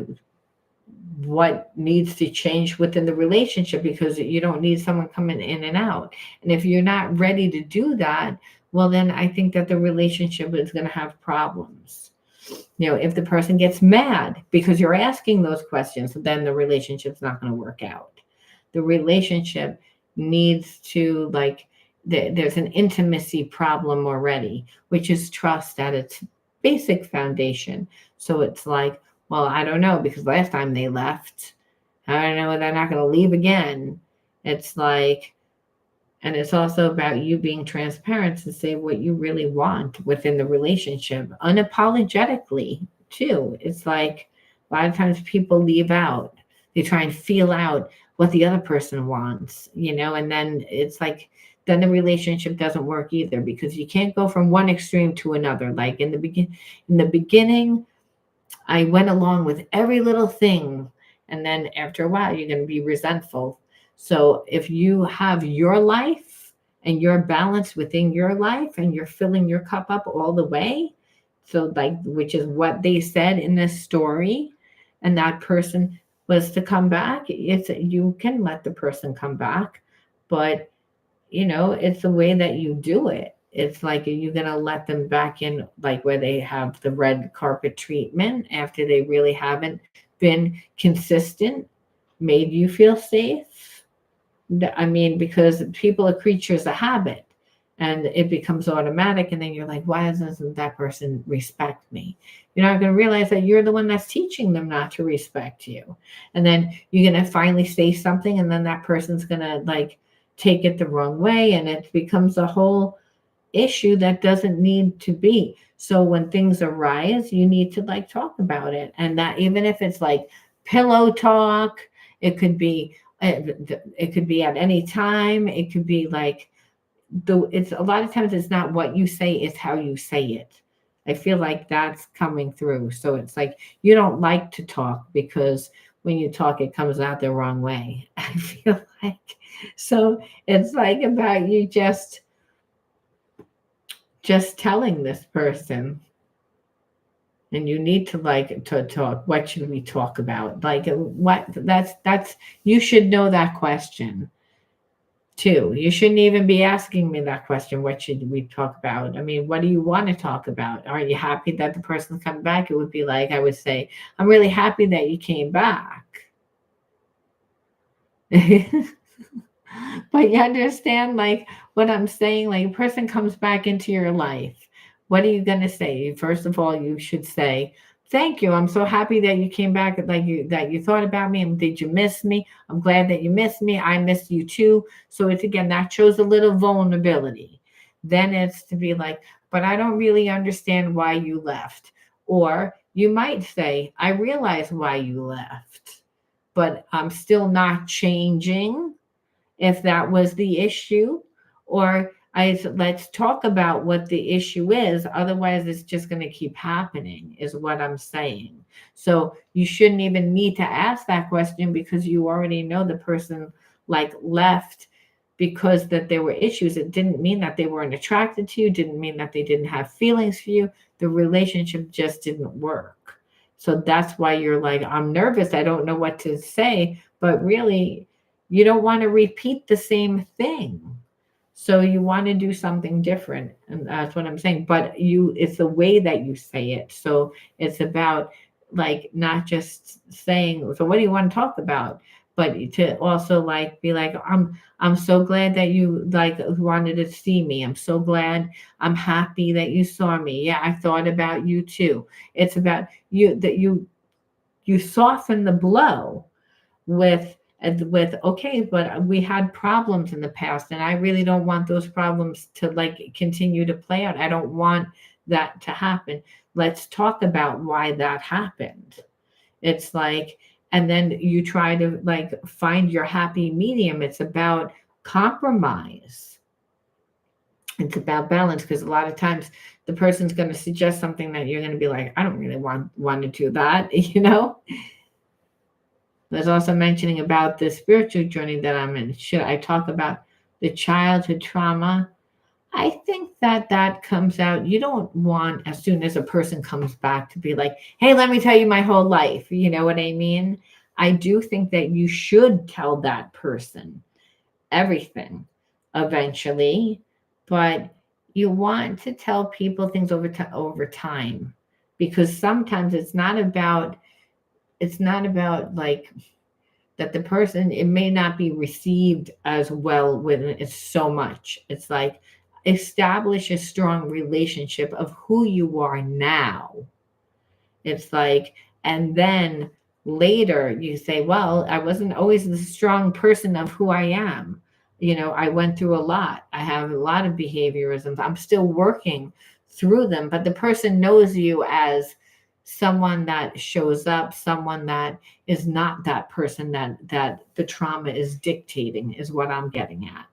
what needs to change within the relationship, because you don't need someone coming in and out. And if you're not ready to do that, well, then I think that the relationship is going to have problems. If the person gets mad because you're asking those questions, then the relationship's not going to work out. The relationship needs to like, there's an intimacy problem already, which is trust at its basic foundation. So it's like, well, I don't know, because last time they left, I don't know, they're not going to leave again. It's like, and it's also about you being transparent to say what you really want within the relationship, unapologetically, too. It's like a lot of times people leave out, they try and feel out what the other person wants, and then it's like, then the relationship doesn't work either, because you can't go from one extreme to another. Like in the beginning, I went along with every little thing. And then after a while, you're going to be resentful. So if you have your life and you're balanced within your life and you're filling your cup up all the way, so like, which is what they said in this story, and that person was to come back, you can let the person come back, but it's the way that you do it. It's like, are you going to let them back in, like where they have the red carpet treatment after they really haven't been consistent, made you feel safe? I mean, because people are creatures of habit and it becomes automatic. And then you're like, why doesn't that person respect me? You're not going to realize that you're the one that's teaching them not to respect you. And then you're going to finally say something, and then that person's going to like take it the wrong way. And it becomes a whole issue that doesn't need to be. So when things arise, you need to like talk about it. And that, even if it's like pillow talk, it could be at any time. It could be like, it's a lot of times it's not what you say, it's how you say it. I feel like that's coming through. So it's like you don't like to talk because when you talk, it comes out the wrong way. I feel like, so it's like about you just telling this person, And you need to like to talk. What should we talk about? Like what? That's you should know that question too. You shouldn't even be asking me that question. What should we talk about? I mean, what do you want to talk about? Are you happy that the person's coming back? It would be like I would say, I'm really happy that you came back. But you understand, like, what I'm saying? Like, a person comes back into your life. What are you going to say? First of all, you should say, thank you. I'm so happy that you came back, that you thought about me. And did you miss me? I'm glad that you missed me. I missed you too. So it's again, that shows a little vulnerability. Then it's to be like, but I don't really understand why you left. Or you might say, I realize why you left, but I'm still not changing if that was the issue. Or let's talk about what the issue is, otherwise it's just going to keep happening, is what I'm saying. So you shouldn't even need to ask that question, because you already know the person like left because that there were issues. It didn't mean that they weren't attracted to you, didn't mean that they didn't have feelings for you. The relationship just didn't work. So that's why you're like, I'm nervous, I don't know what to say. But really, you don't want to repeat the same thing. So you want to do something different. And that's what I'm saying. But it's the way that you say it. So it's about like not just saying, so what do you want to talk about? But to also like be like, I'm so glad that you like wanted to see me. I'm so glad. I'm happy that you saw me. Yeah, I thought about you too. It's about you, that you soften the blow with okay, but we had problems in the past, and I really don't want those problems to like continue to play out. I don't want that to happen. Let's talk about why that happened. It's like, and then you try to like find your happy medium. It's about compromise. It's about balance, because a lot of times the person's going to suggest something that you're going to be like, I don't really want to do that, you know. There's also mentioning about the spiritual journey that I'm in. Should I talk about the childhood trauma? I think that that comes out. You don't want, as soon as a person comes back, to be like, hey, let me tell you my whole life. You know what I mean? I do think that you should tell that person everything eventually, but you want to tell people things over time, because sometimes it's not about like that the person, it may not be received as well when it's so much. It's like, establish a strong relationship of who you are now. It's like, and then later you say, well, I wasn't always the strong person of who I am. You know, I went through a lot. I have a lot of behaviorisms. I'm still working through them, but the person knows you as someone that shows up, someone that is not that person that the trauma is dictating, is what I'm getting at.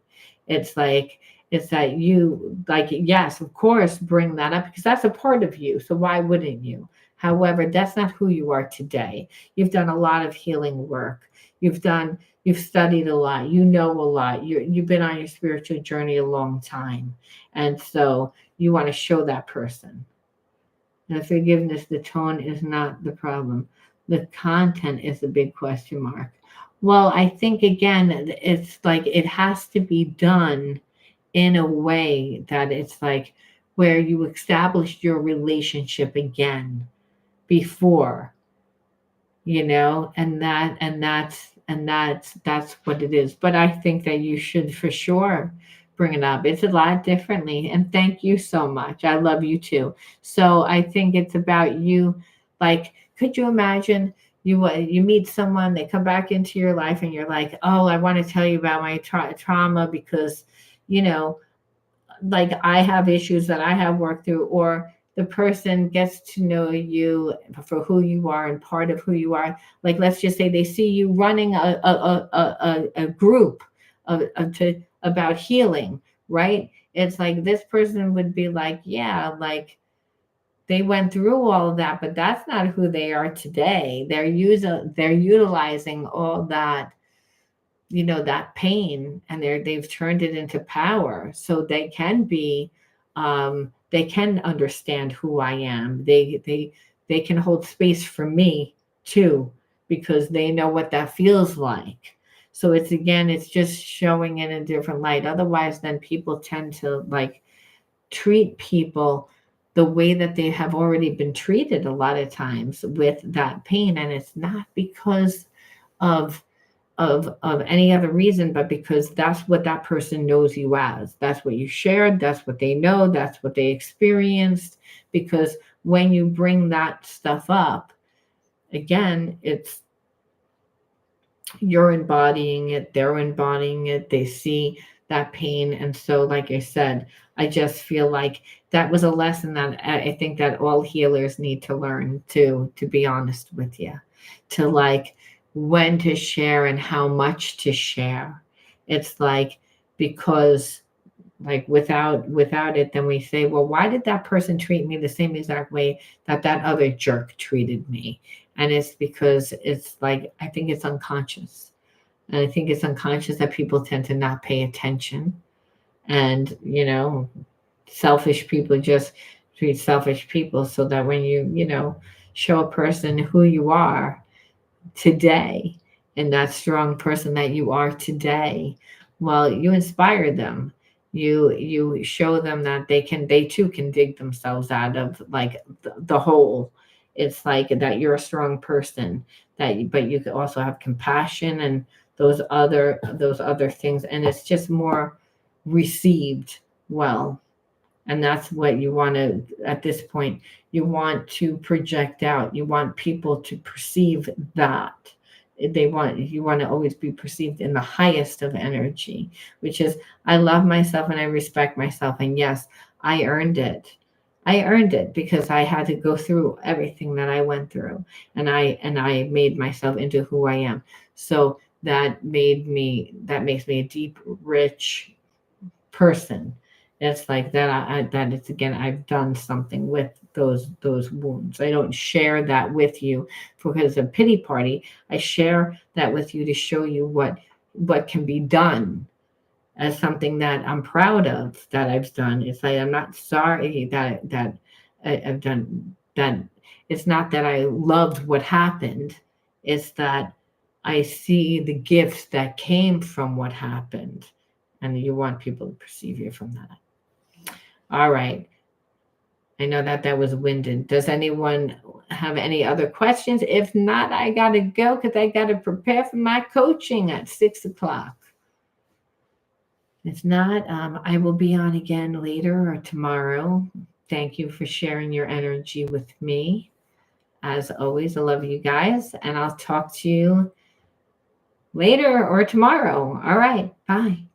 It's like, it's that you like, yes, of course, bring that up, because that's a part of you. So why wouldn't you? However, that's not who you are today. You've done a lot of healing work. You've studied a lot. You know a lot. You've been on your spiritual journey a long time. And so you want to show that person. And forgiveness, the tone is not the problem. The content is the big question mark. Well, I think again, it's like it has to be done in a way that it's like where you established your relationship again before, and that's what it is. But I think that you should for sure bring it up. It's a lot differently, and thank you so much. I love you too. So I think it's about you. Like, could you imagine, you meet someone, they come back into your life, and you're like, oh, I want to tell you about my trauma, because you know like I have issues that I have worked through. Or the person gets to know you for who you are and part of who you are. Like, let's just say they see you running a group about healing, right? It's like this person would be like, yeah, like they went through all of that, but that's not who they are today. They're utilizing all that, that pain, and they've turned it into power, so they can be, they can understand who I am. they can hold space for me too, because they know what that feels like. So it's, again, it's just showing in a different light. Otherwise, then people tend to like treat people the way that they have already been treated a lot of times with that pain. And it's not because of any other reason, but because that's what that person knows you as. That's what you shared. That's what they know. That's what they experienced. Because when you bring that stuff up, again, it's, you're embodying it, they're embodying it, they see that pain. And so, like I said, I just feel like that was a lesson that I think that all healers need to learn, to be honest with you, to like when to share and how much to share. It's like, because like without it, then we say, well, why did that person treat me the same exact way that that other jerk treated me? And it's because it's like, I think it's unconscious. And I think it's unconscious that people tend to not pay attention. And, selfish people just treat selfish people, so that when you show a person who you are today, and that strong person that you are today, well, you inspire them. You show them that they too can dig themselves out of like the hole. It's like that you're a strong person, but you can also have compassion and those other things, and it's just more received well. And that's what you want to, at this point, you want to project out. You want people to perceive that. You want to always be perceived in the highest of energy, which is, I love myself and I respect myself. And yes, I earned it. I earned it because I had to go through everything that I went through, and I made myself into who I am. So that makes me a deep, rich person. It's like that. That it's, again, I've done something with those wounds. I don't share that with you because of pity party. I share that with you to show you what can be done, as something that I'm proud of that I've done. It's like, I'm not sorry that I've done that. It's not that I loved what happened. It's that I see the gifts that came from what happened, and you want people to perceive you from that. All right. I know that was winded. Does anyone have any other questions? If not, I got to go because I got to prepare for my coaching at 6 o'clock. If not, I will be on again later or tomorrow. Thank you for sharing your energy with me. As always, I love you guys, and I'll talk to you later or tomorrow. All right. Bye.